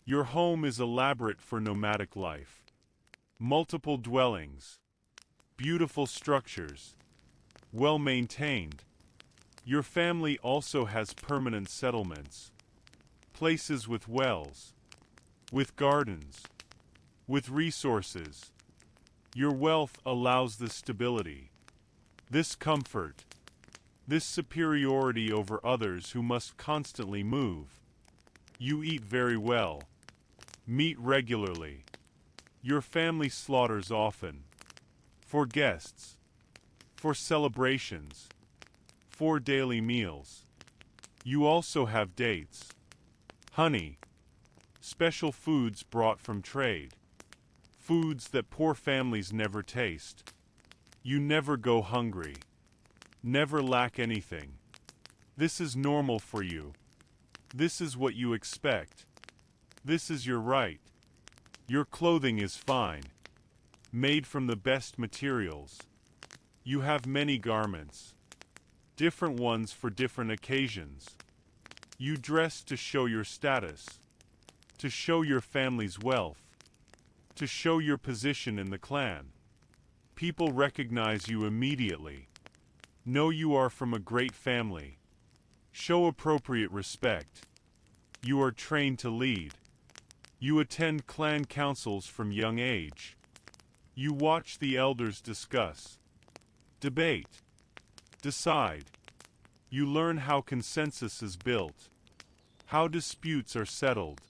[SPEAKER 1] Your home is elaborate for nomadic life. Multiple dwellings. Beautiful structures. Well maintained. Your family also has permanent settlements. Places with wells. With gardens. With resources. Your wealth allows this stability. This comfort. This superiority over others who must constantly move. You eat very well. Meat regularly. Your family slaughters often. For guests. For celebrations. For daily meals. You also have dates. Honey. Special foods brought from trade. Foods that poor families never taste. You never go hungry. Never lack anything. This is normal for you. This is what you expect. This is your right. Your clothing is fine. Made from the best materials. You have many garments. Different ones for different occasions. You dress to show your status. To show your family's wealth. To show your position in the clan. People recognize you immediately. Know you are from a great family. Show appropriate respect. You are trained to lead. You attend clan councils from young age. You watch the elders discuss, debate, decide. You learn how consensus is built, how disputes are settled,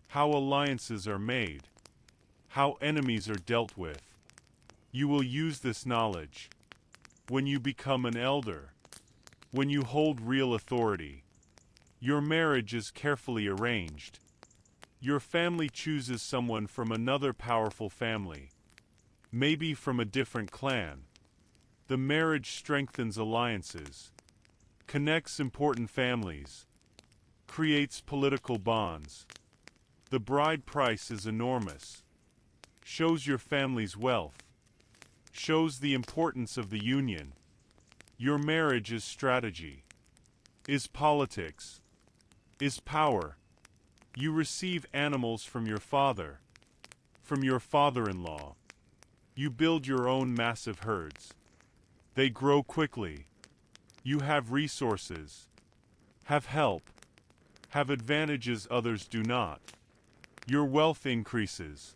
[SPEAKER 1] how alliances are made, how enemies are dealt with. You will use this knowledge when you become an elder, when you hold real authority. Your marriage is carefully arranged. Your family chooses someone from another powerful family, maybe from a different clan. The marriage strengthens alliances, connects important families, creates political bonds. The bride price is enormous, shows your family's wealth, shows the importance of the union. Your marriage is strategy, is politics, is power. You receive animals from your father, from your father-in-law. You build your own massive herds. They grow quickly. You have resources, have help, have advantages others do not. Your wealth increases.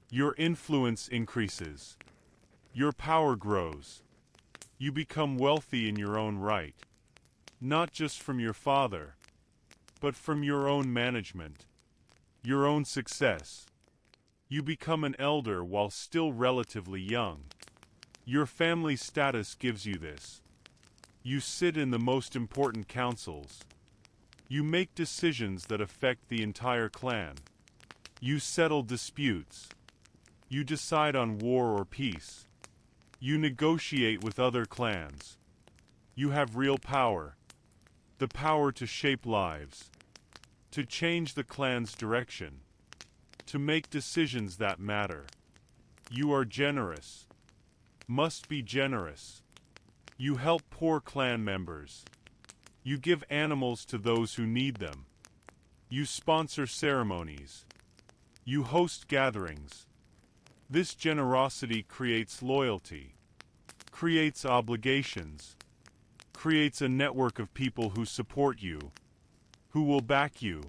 [SPEAKER 1] Your influence increases. Your power grows. You become wealthy in your own right, not just from your father, but from your own management, your own success. You become an elder while still relatively young. Your family status gives you this. You sit in the most important councils. You make decisions that affect the entire clan. You settle disputes. You decide on war or peace. You negotiate with other clans. You have real power. The power to shape lives. To change the clan's direction. To make decisions that matter. You are generous. Must be generous. You help poor clan members. You give animals to those who need them. You sponsor ceremonies. You host gatherings. This generosity creates loyalty, creates obligations, creates a network of people who support you, who will back you,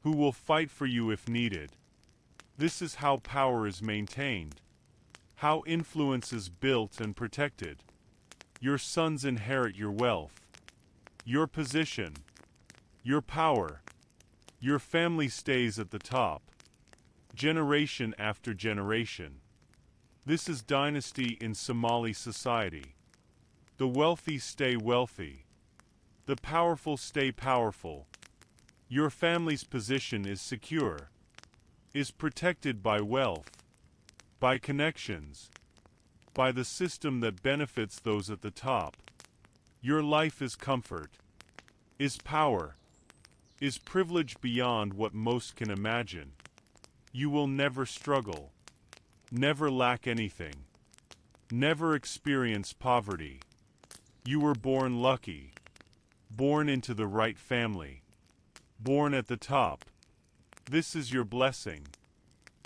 [SPEAKER 1] who will fight for you if needed. This is how power is maintained, how influence is built and protected. Your sons inherit your wealth, your position, your power. Your family stays at the top, generation after generation. This is dynasty in Somali society. The wealthy stay wealthy. The powerful stay powerful. Your family's position is secure, is protected by wealth, by connections, by the system that benefits those at the top. Your life is comfort, is power, is privilege beyond what most can imagine. You will never struggle, never lack anything, never experience poverty. You were born lucky, born into the right family, born at the top. This is your blessing,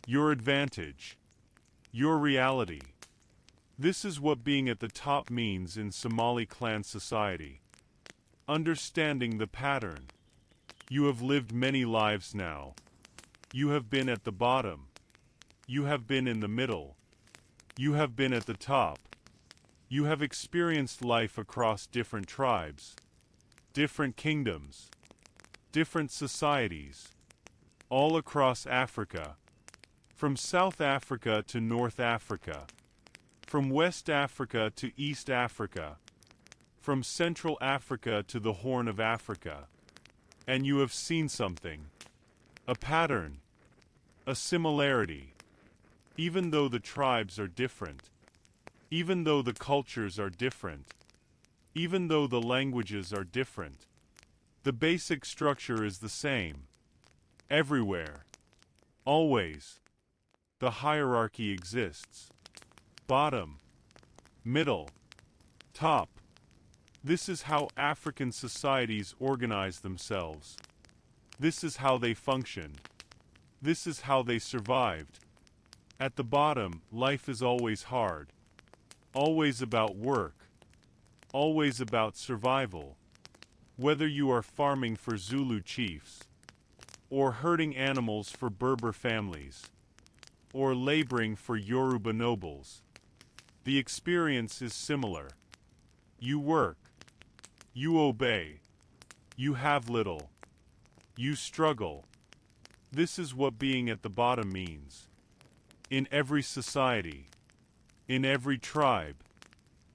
[SPEAKER 1] your advantage, your reality. This is what being at the top means in Somali clan society. Understanding the pattern. You have lived many lives now. You have been at the bottom. You have been in the middle. You have been at the top. You have experienced life across different tribes, different kingdoms, different societies, all across Africa, from South Africa to North Africa, from West Africa to East Africa, from Central Africa to the Horn of Africa. And you have seen something, a pattern, a similarity. Even though the tribes are different, even though the cultures are different, even though the languages are different, the basic structure is the same. Everywhere. Always. The hierarchy exists. Bottom. Middle. Top. This is how African societies organize themselves. This is how they functioned. This is how they survived. At the bottom, life is always hard. Always about work. Always about survival. Whether you are farming for Zulu chiefs, or herding animals for Berber families, or laboring for Yoruba nobles, the experience is similar. You work. You obey. You have little. You struggle. This is what being at the bottom means. In every society, in every tribe,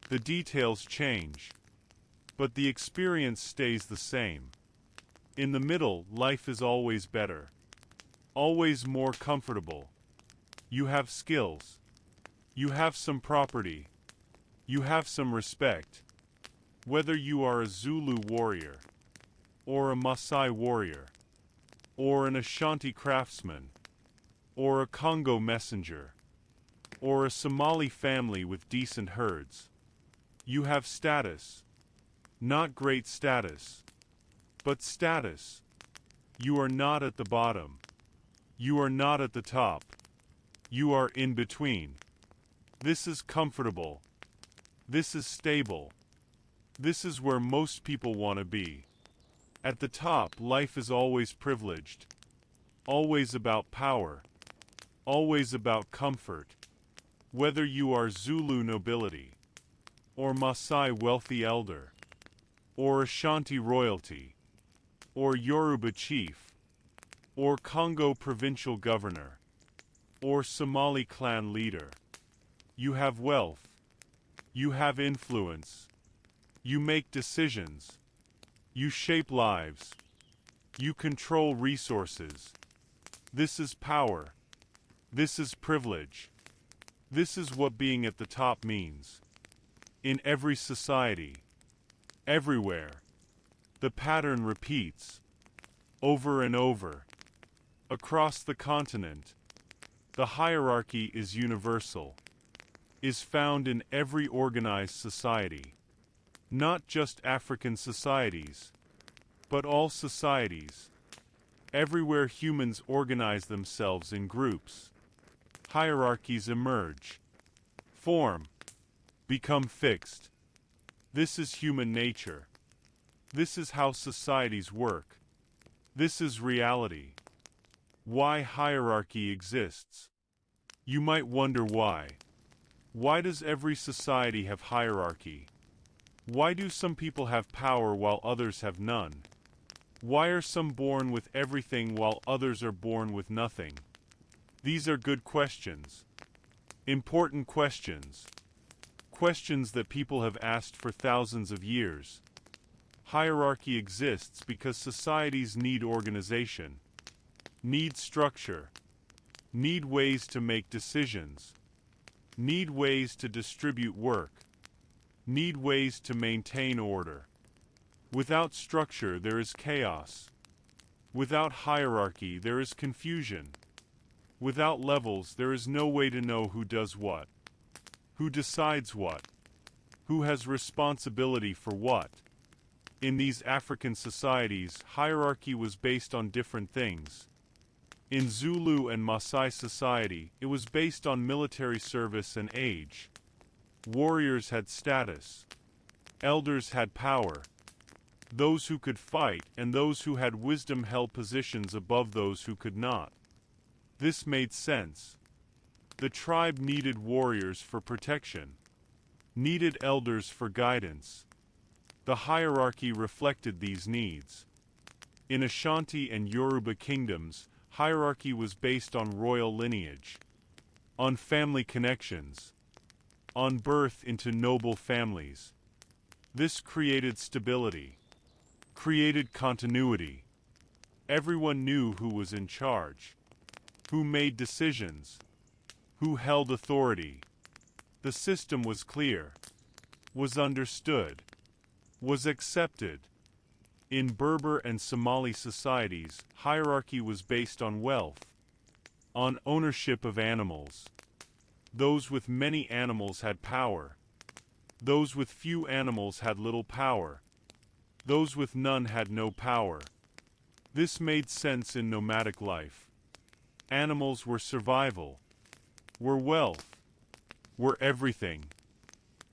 [SPEAKER 1] the details change, but the experience stays the same. In the middle, life is always better, always more comfortable. You have skills. You have some property. You have some respect. Whether you are a Zulu warrior, or a Maasai warrior, or an Ashanti craftsman, or a Congo messenger, or a Somali family with decent herds. You have status. Not great status, but status. You are not at the bottom. You are not at the top. You are in between. This is comfortable. This is stable. This is where most people want to be. At the top, life is always privileged. Always about power. Always about comfort. Whether you are Zulu nobility, or Maasai wealthy elder, or Ashanti royalty, or Yoruba chief, or Congo provincial governor, or Somali clan leader, you have wealth, you have influence, you make decisions, you shape lives, you control resources. This is power. This is privilege. This is what being at the top means. In every society, everywhere, the pattern repeats, over and over. Across the continent, the hierarchy is universal, is found in every organized society. Not just African societies, but all societies. Everywhere humans organize themselves in groups, hierarchies emerge, form, become fixed. This is human nature. This is how societies work. This is reality. Why hierarchy exists. You might wonder why. Why does every society have hierarchy? Why do some people have power while others have none? Why are some born with everything while others are born with nothing? These are good questions. Important questions. Questions that people have asked for thousands of years. Hierarchy exists because societies need organization, need structure, need ways to make decisions, need ways to distribute work, need ways to maintain order. Without structure, there is chaos. Without hierarchy, there is confusion. Without levels, there is no way to know who does what, who decides what, who has responsibility for what. In these African societies, hierarchy was based on different things. In Zulu and Maasai society, it was based on military service and age. Warriors had status. Elders had power. Those who could fight and those who had wisdom held positions above those who could not. This made sense. The tribe needed warriors for protection. needed elders for guidance. The hierarchy reflected these needs. In Ashanti and Yoruba kingdoms, hierarchy was based on royal lineage, on family connections, on birth into noble families. This created stability, created continuity. Everyone knew who was in charge, who made decisions, who held authority. The system was clear, was understood, was accepted. In Berber and Somali societies, hierarchy was based on wealth, on ownership of animals. Those with many animals had power. Those with few animals had little power. Those with none had no power. This made sense in nomadic life. Animals were survival, were wealth, were everything.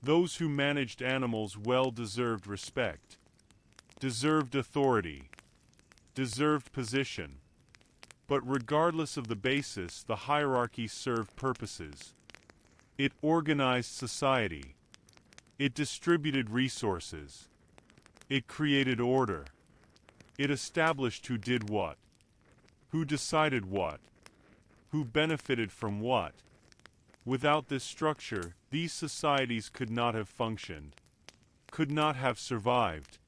[SPEAKER 1] Those who managed animals well deserved respect, deserved authority, deserved position. But regardless of the basis, the hierarchy served purposes. It organized society. It distributed resources. It created order. It established who did what, who decided what, who benefited from what. Without this structure, these societies could not have functioned, could not have survived,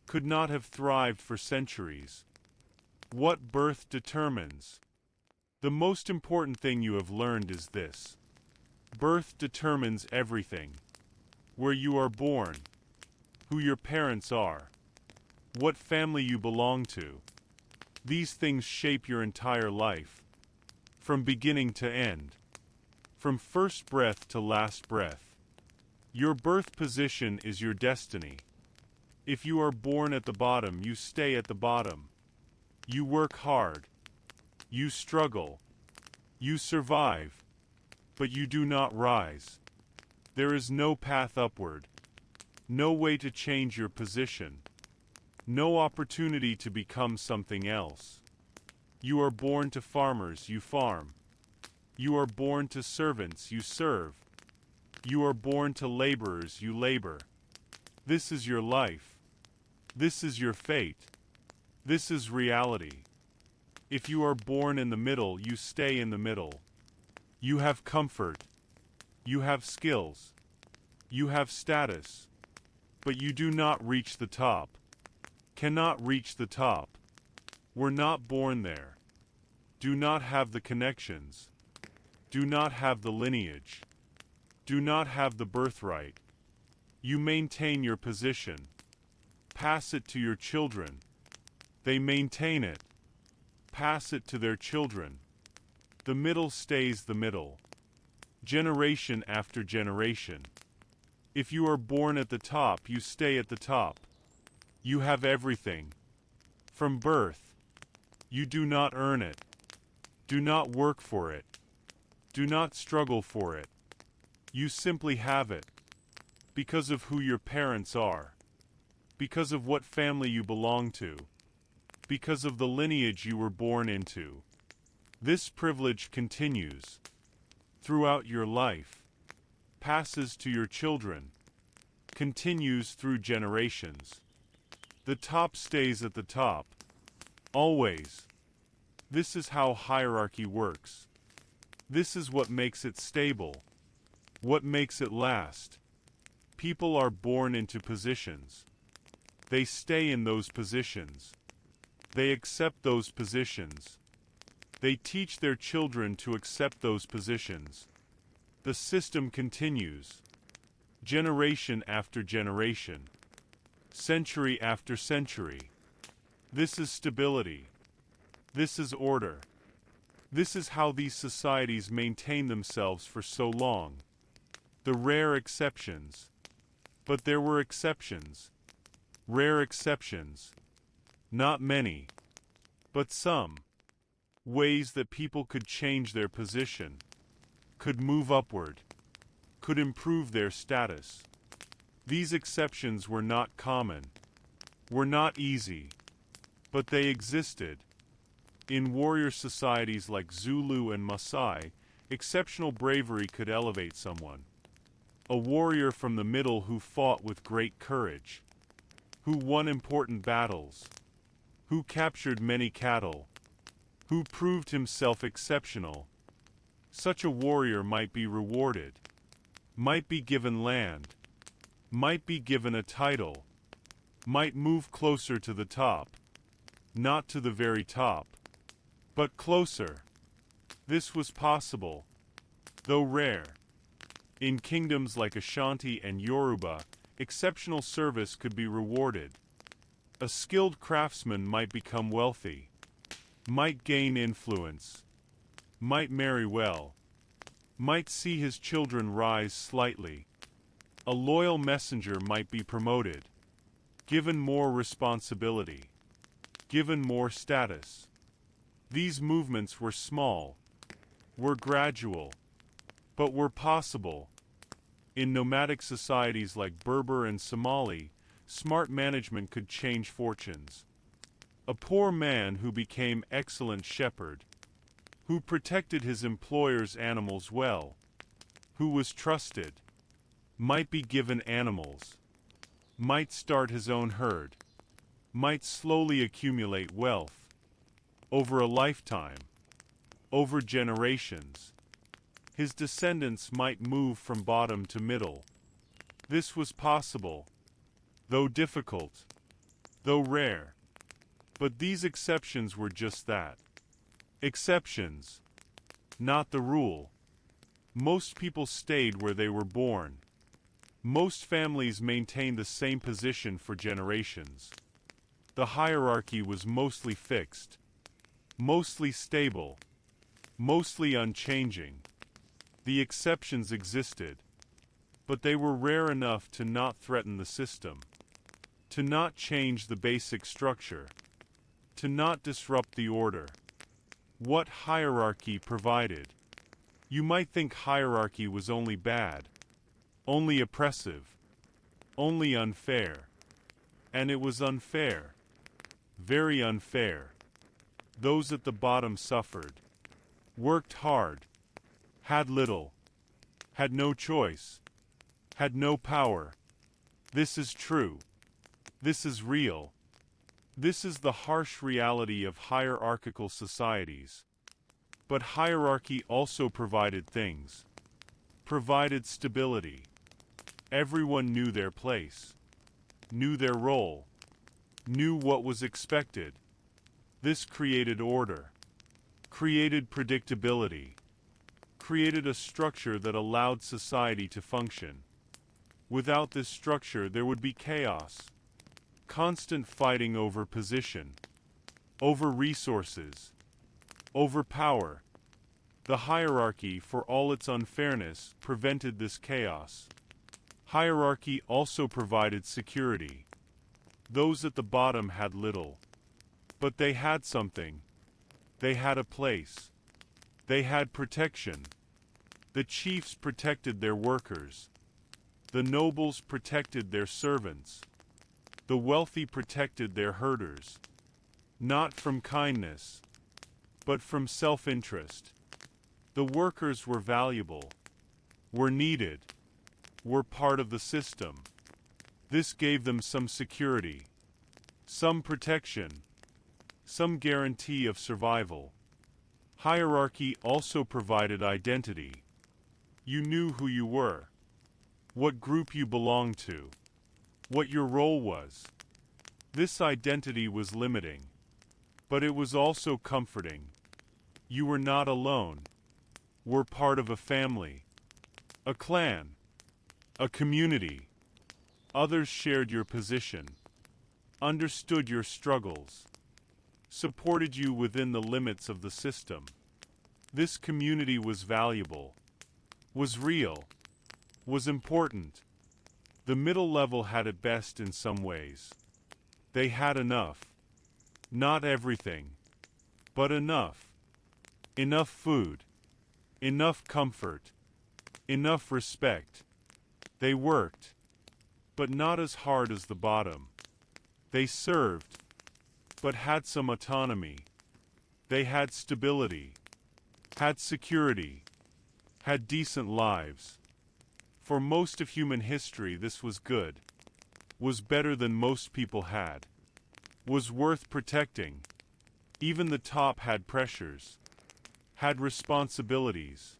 [SPEAKER 1] could not have thrived for centuries. What birth determines? The most important thing you have learned is this. Birth determines everything. Where you are born, who your parents are, what family you belong to. These things shape your entire life, from beginning to end, from first breath to last breath. Your birth position is your destiny. If you are born at the bottom, you stay at the bottom. You work hard. You struggle. You survive. But you do not rise. There is no path upward. No way to change your position. No opportunity to become something else. You are born to farmers, you farm. You are born to servants, you serve. You are born to laborers, you labor. This is your life. This is your fate. This is reality. If you are born in the middle, you stay in the middle. You have comfort. You have skills. You have status. But you do not reach the top. Cannot reach the top. Were not born there. Do not have the connections. Do not have the lineage. Do not have the birthright. You maintain your position. Pass it to your children. They maintain it. Pass it to their children. The middle stays the middle. Generation after generation. If you are born at the top, you stay at the top. You have everything. From birth. You do not earn it. Do not work for it. Do not struggle for it. You simply have it. Because of who your parents are. Because of what family you belong to. Because of the lineage you were born into. This privilege continues throughout your life, passes to your children, continues through generations. The top stays at the top, always. This is how hierarchy works. This is what makes it stable, what makes it last. People are born into positions. They stay in those positions. They accept those positions. They teach their children to accept those positions. The system continues. Generation after generation. Century after century. This is stability. This is order. This is how these societies maintain themselves for so long. The rare exceptions. But there were exceptions. Rare exceptions. Not many. But some. Ways that people could change their position, could move upward, could improve their status. These exceptions were not common, were not easy, but they existed. In warrior societies like Zulu and Maasai, exceptional bravery could elevate someone. A warrior from the middle who fought with great courage, who won important battles, who captured many cattle, who proved himself exceptional. Such a warrior might be rewarded, might be given land, might be given a title, might move closer to the top, not to the very top, but closer. This was possible, though rare. In kingdoms like Ashanti and Yoruba, exceptional service could be rewarded. A skilled craftsman might become wealthy, might gain influence, might marry well, might see his children rise slightly. A loyal messenger might be promoted, given more responsibility, given more status. These movements were small, were gradual, but were possible. In nomadic societies like Berber and Somali, smart management could change fortunes. A poor man who became excellent shepherd, who protected his employer's animals well, who was trusted, might be given animals, might start his own herd, might slowly accumulate wealth, over a lifetime, over generations. His descendants might move from bottom to middle. This was possible, though difficult, though rare. But these exceptions were just that. Exceptions, not the rule. Most people stayed where they were born. Most families maintained the same position for generations. The hierarchy was mostly fixed, mostly stable, mostly unchanging. The exceptions existed, but they were rare enough to not threaten the system, to not change the basic structure, to not disrupt the order. What hierarchy provided? You might think hierarchy was only bad, only oppressive, only unfair. And it was unfair, very unfair. Those at the bottom suffered, worked hard, had little, had no choice, had no power. This is true. This is real. This is the harsh reality of hierarchical societies. But hierarchy also provided things. Provided stability. Everyone knew their place, knew their role, knew what was expected. This created order, created predictability, created a structure that allowed society to function. Without this structure, there would be chaos. Constant fighting over position, over resources, over power. The hierarchy, for all its unfairness, prevented this chaos. Hierarchy also provided security. Those at the bottom had little, but they had something. They had a place. They had protection. The chiefs protected their workers. The nobles protected their servants. The wealthy protected their herders, not from kindness, but from self-interest. The workers were valuable, were needed, were part of the system. This gave them some security, some protection, some guarantee of survival. Hierarchy also provided identity. You knew who you were, what group you belonged to, what your role was. This identity was limiting, but it was also comforting. You were not alone. Were part of a family, a clan, a community. Others shared your position, understood your struggles, supported you within the limits of the system. This community was valuable, was real, was important. The middle level had it best in some ways. They had enough. Not everything, but enough. Enough food, enough comfort, enough respect. They worked, but not as hard as the bottom. They served, but had some autonomy. They had stability, had security, had decent lives. For most of human history this was good, was better than most people had, was worth protecting. Even the top had pressures, had responsibilities,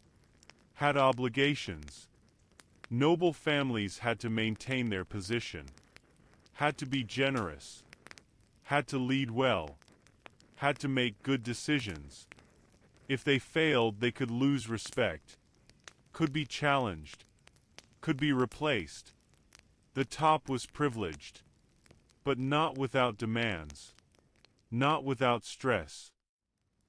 [SPEAKER 1] had obligations. Noble families had to maintain their position, had to be generous, had to lead well, had to make good decisions. If they failed, they could lose respect, could be challenged, could be replaced. The top was privileged, but not without demands, not without stress,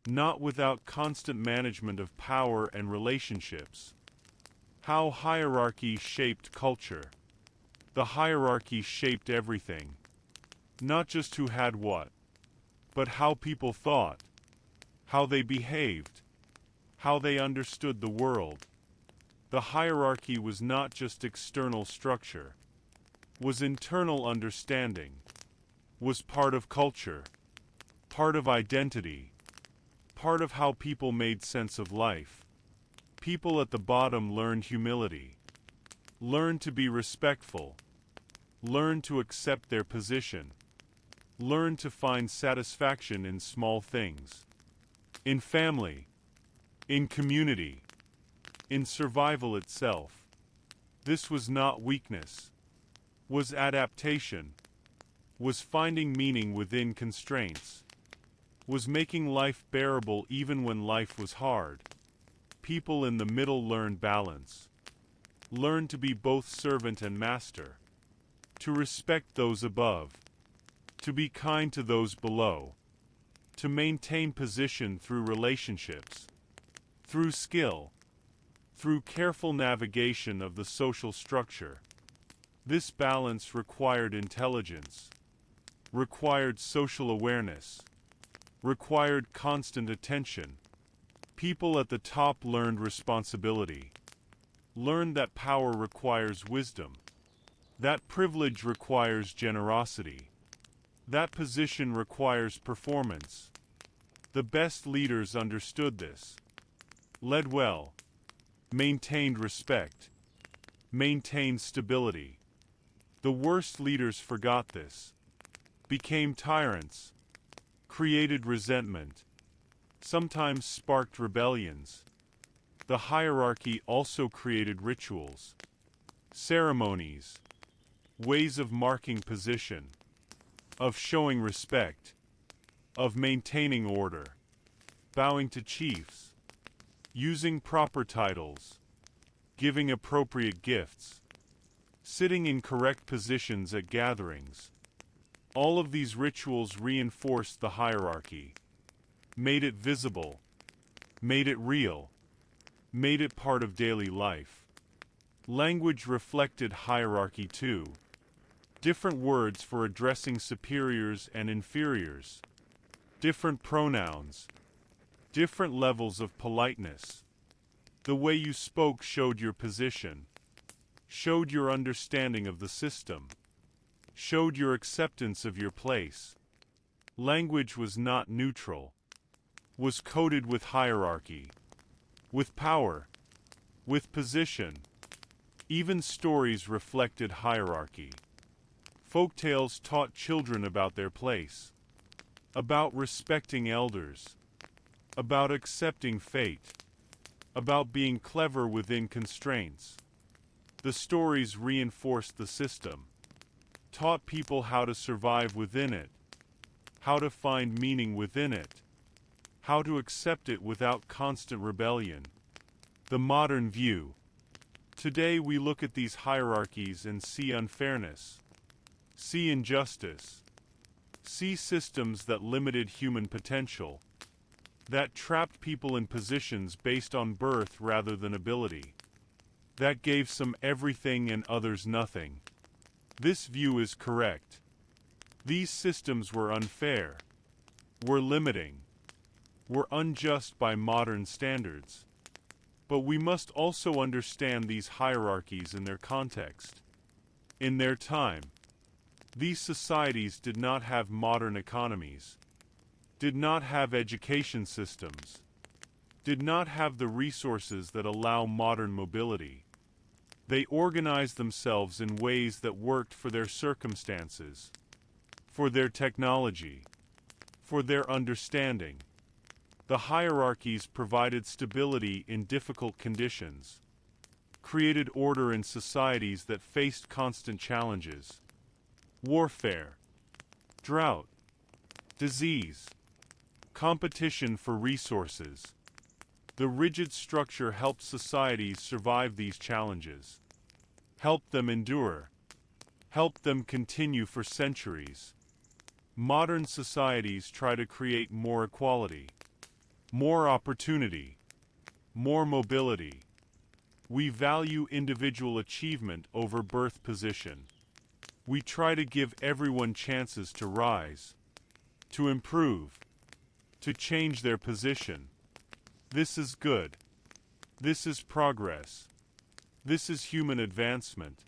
[SPEAKER 1] not without constant management of power and relationships. How hierarchy shaped culture. The hierarchy shaped everything. Not just who had what, but how people thought, how they behaved, how they understood the world. The hierarchy was not just external structure, was internal understanding, was part of culture, part of identity, part of how people made sense of life. People at the bottom learned humility, learned to be respectful, learned to accept their position, learned to find satisfaction in small things, in family, in community, in survival itself. This was not weakness, was adaptation, was finding meaning within constraints, was making life bearable even when life was hard. People in the middle learned balance, learned to be both servant and master, to respect those above, to be kind to those below, to maintain position through relationships, through skill, through careful navigation of the social structure. This balance required intelligence, required social awareness, required constant attention. People at the top learned responsibility, learned that power requires wisdom, that privilege requires generosity, that position requires performance. The best leaders understood this, led well, maintained respect, maintained stability. The worst leaders forgot this, became tyrants, created resentment, sometimes sparked rebellions. The hierarchy also created rituals, ceremonies, ways of marking position, of showing respect, of maintaining order, bowing to chiefs, using proper titles, giving appropriate gifts, sitting in correct positions at gatherings. All of these rituals reinforced the hierarchy, made it visible, made it real, made it part of daily life. Language reflected hierarchy too. Different words for addressing superiors and inferiors, different pronouns, different levels of politeness. The way you spoke showed your position, showed your understanding of the system, showed your acceptance of your place. Language was not neutral, was coded with hierarchy, with power, with position. Even stories reflected hierarchy. Folktales taught children about their place, about respecting elders, about accepting fate, about being clever within constraints. The stories reinforced the system, taught people how to survive within it, how to find meaning within it, how to accept it without constant rebellion. The modern view. Today we look at these hierarchies and see unfairness, see injustice, see systems that limited human potential, that trapped people in positions based on birth rather than ability, that gave some everything and others nothing. This view is correct. These systems were unfair, were limiting, were unjust by modern standards. But we must also understand these hierarchies in their context. In their time, these societies did not have modern economies, did not have education systems, did not have the resources that allow modern mobility. They organized themselves in ways that worked for their circumstances, for their technology, for their understanding. The hierarchies provided stability in difficult conditions, created order in societies that faced constant challenges. Warfare, drought, disease, competition for resources. The rigid structure helped societies survive these challenges, helped them endure, helped them continue for centuries. Modern societies try to create more equality, more opportunity, more mobility. We value individual achievement over birth position. We try to give everyone chances to rise, to improve, to change their position. This is good. This is progress. This is human advancement.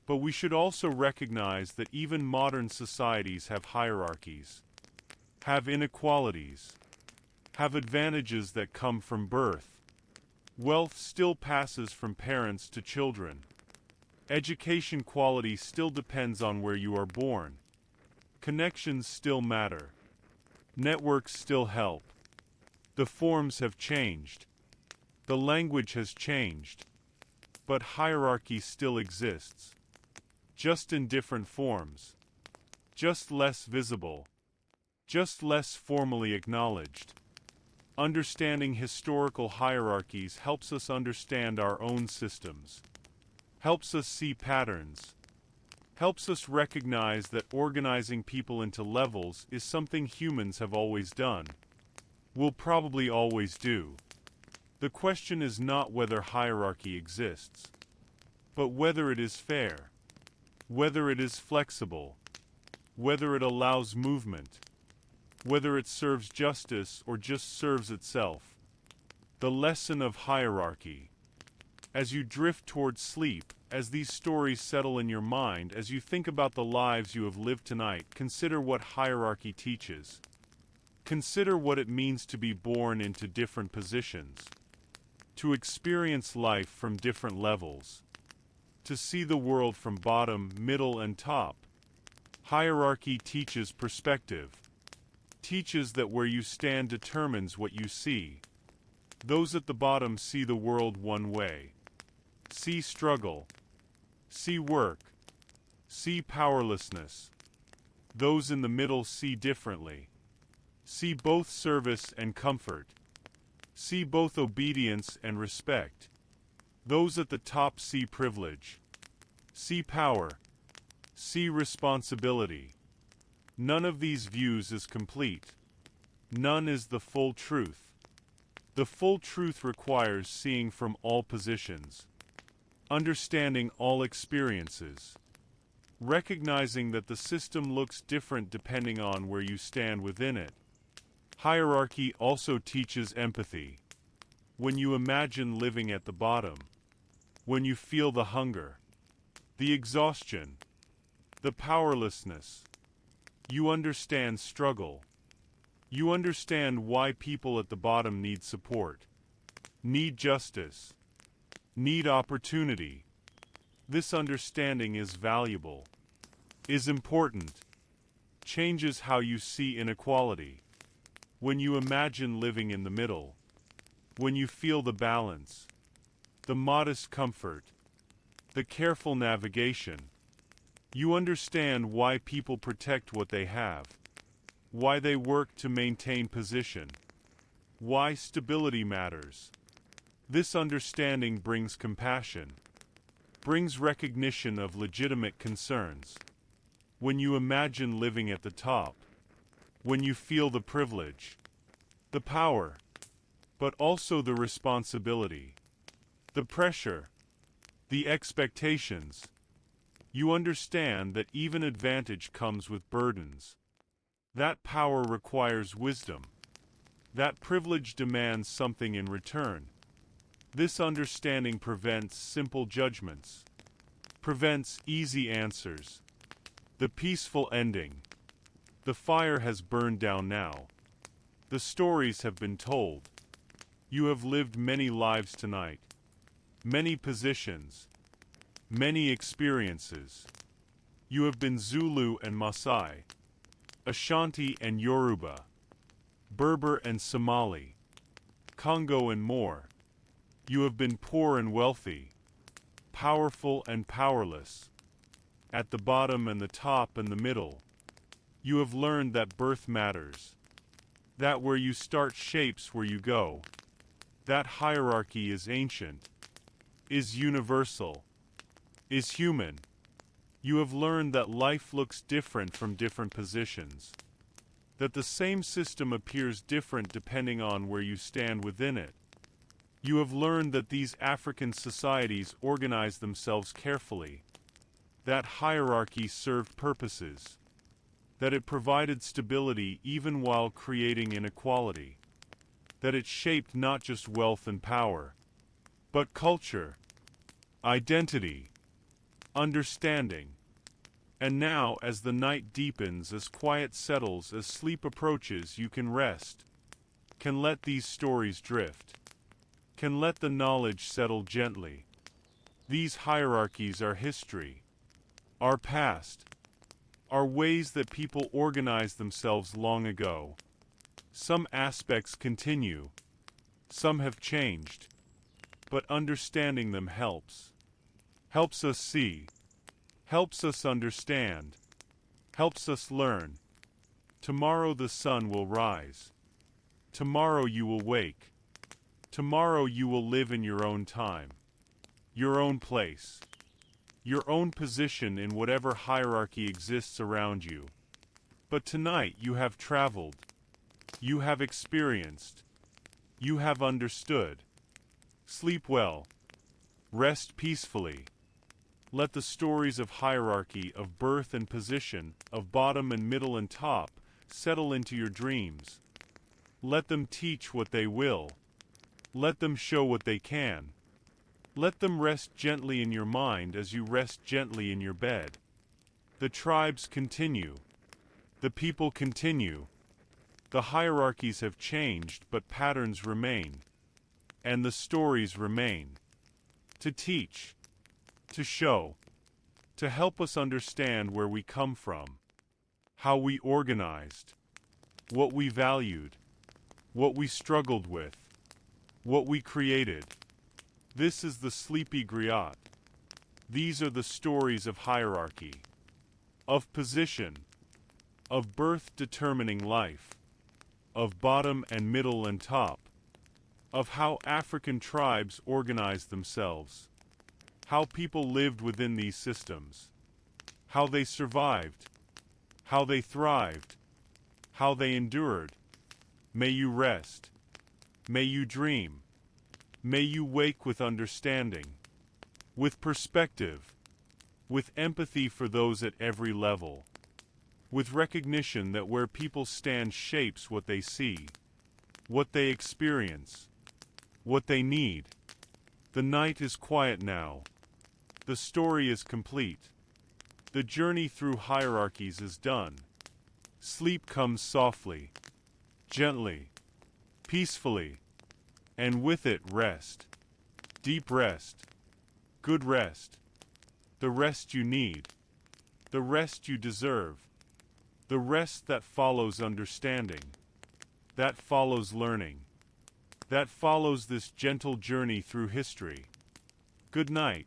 [SPEAKER 1] But we should also recognize that even modern societies have hierarchies, have inequalities, have advantages that come from birth. Wealth still passes from parents to children. Education quality still depends on where you are born. Connections still matter. Networks still help. The forms have changed. The language has changed. But hierarchy still exists. Just in different forms. Just less visible. Just less formally acknowledged. Understanding historical hierarchies helps us understand our own systems. Helps us see patterns. Helps us recognize that organizing people into levels is something humans have always done. Will probably always do. The question is not whether hierarchy exists, but whether it is fair, whether it is flexible, whether it allows movement, whether it serves justice or just serves itself. The lesson of hierarchy. As you drift towards sleep, as these stories settle in your mind, as you think about the lives you have lived tonight, consider what hierarchy teaches. Consider what it means to be born into different positions, to experience life from different levels, to see the world from bottom, middle, and top. Hierarchy teaches perspective, teaches that where you stand determines what you see. Those at the bottom see the world one way, see struggle, see work, see powerlessness. Those in the middle see differently. See both service and comfort. See both obedience and respect. Those at the top see privilege. See power. See responsibility. None of these views is complete. None is the full truth. The full truth requires seeing from all positions, understanding all experiences, recognizing that the system looks different depending on where you stand within it. Hierarchy also teaches empathy. When you imagine living at the bottom, when you feel the hunger, the exhaustion, the powerlessness, you understand struggle. You understand why people at the bottom need support, need justice, need opportunity. This understanding is valuable, is important, changes how you see inequality. When you imagine living in the middle, when you feel the balance, the modest comfort, the careful navigation, you understand why people protect what they have, why they work to maintain position, why stability matters. This understanding brings compassion, brings recognition of legitimate concerns. When you imagine living at the top, when you feel the privilege, the power, but also the responsibility, the pressure, the expectations, you understand that even advantage comes with burdens. That power requires wisdom. That privilege demands something in return. This understanding prevents simple judgments, prevents easy answers, the peaceful ending. The fire has burned down now. The stories have been told. You have lived many lives tonight, many positions, many experiences. You have been Zulu and Maasai, Ashanti and Yoruba, Berber and Somali, Congo and more. You have been poor and wealthy, powerful and powerless, at the bottom and the top and the middle. You have learned that birth matters, that where you start shapes where you go, that hierarchy is ancient, is universal, is human. You have learned that life looks different from different positions, that the same system appears different depending on where you stand within it. You have learned that these African societies organize themselves carefully, that hierarchy served purposes, that it provided stability even while creating inequality, that it shaped not just wealth and power, but culture, identity, understanding. And now, as the night deepens, as quiet settles, as sleep approaches, you can rest, can let these stories drift, can let the knowledge settle gently. These hierarchies are history, our past, are ways that people organized themselves long ago. Some aspects continue, some have changed, but understanding them helps us see, helps us understand, helps us learn. Tomorrow the sun will rise. Tomorrow you will wake. Tomorrow you will live in your own time, your own place, your own position in whatever hierarchy exists around you. But tonight you have traveled, you have experienced, you have understood. Sleep well, rest peacefully. Let the stories of hierarchy, of birth and position, of bottom and middle and top, settle into your dreams. Let them teach what they will. Let them show what they can. Let them rest gently in your mind as you rest gently in your bed. The tribes continue. The people continue. The hierarchies have changed, but patterns remain. And the stories remain. To teach, to show, to help us understand where we come from, how we organized, what we valued, what we struggled with, what we created. This is the Sleepy Griot. These are the stories of hierarchy, of position, of birth determining life, of bottom and middle and top, of how African tribes organized themselves, how people lived within these systems, how they survived, how they thrived, how they endured. May you rest. May you dream. May you wake with understanding, with perspective, with empathy for those at every level, with recognition that where people stand shapes what they see, what they experience, what they need. The night is quiet now. The story is complete. The journey through hierarchies is done. Sleep comes softly, gently, peacefully, and with it rest. Deep rest. Good rest. The rest you need. The rest you deserve. The rest that follows understanding. That follows learning. That follows this gentle journey through history. Good night.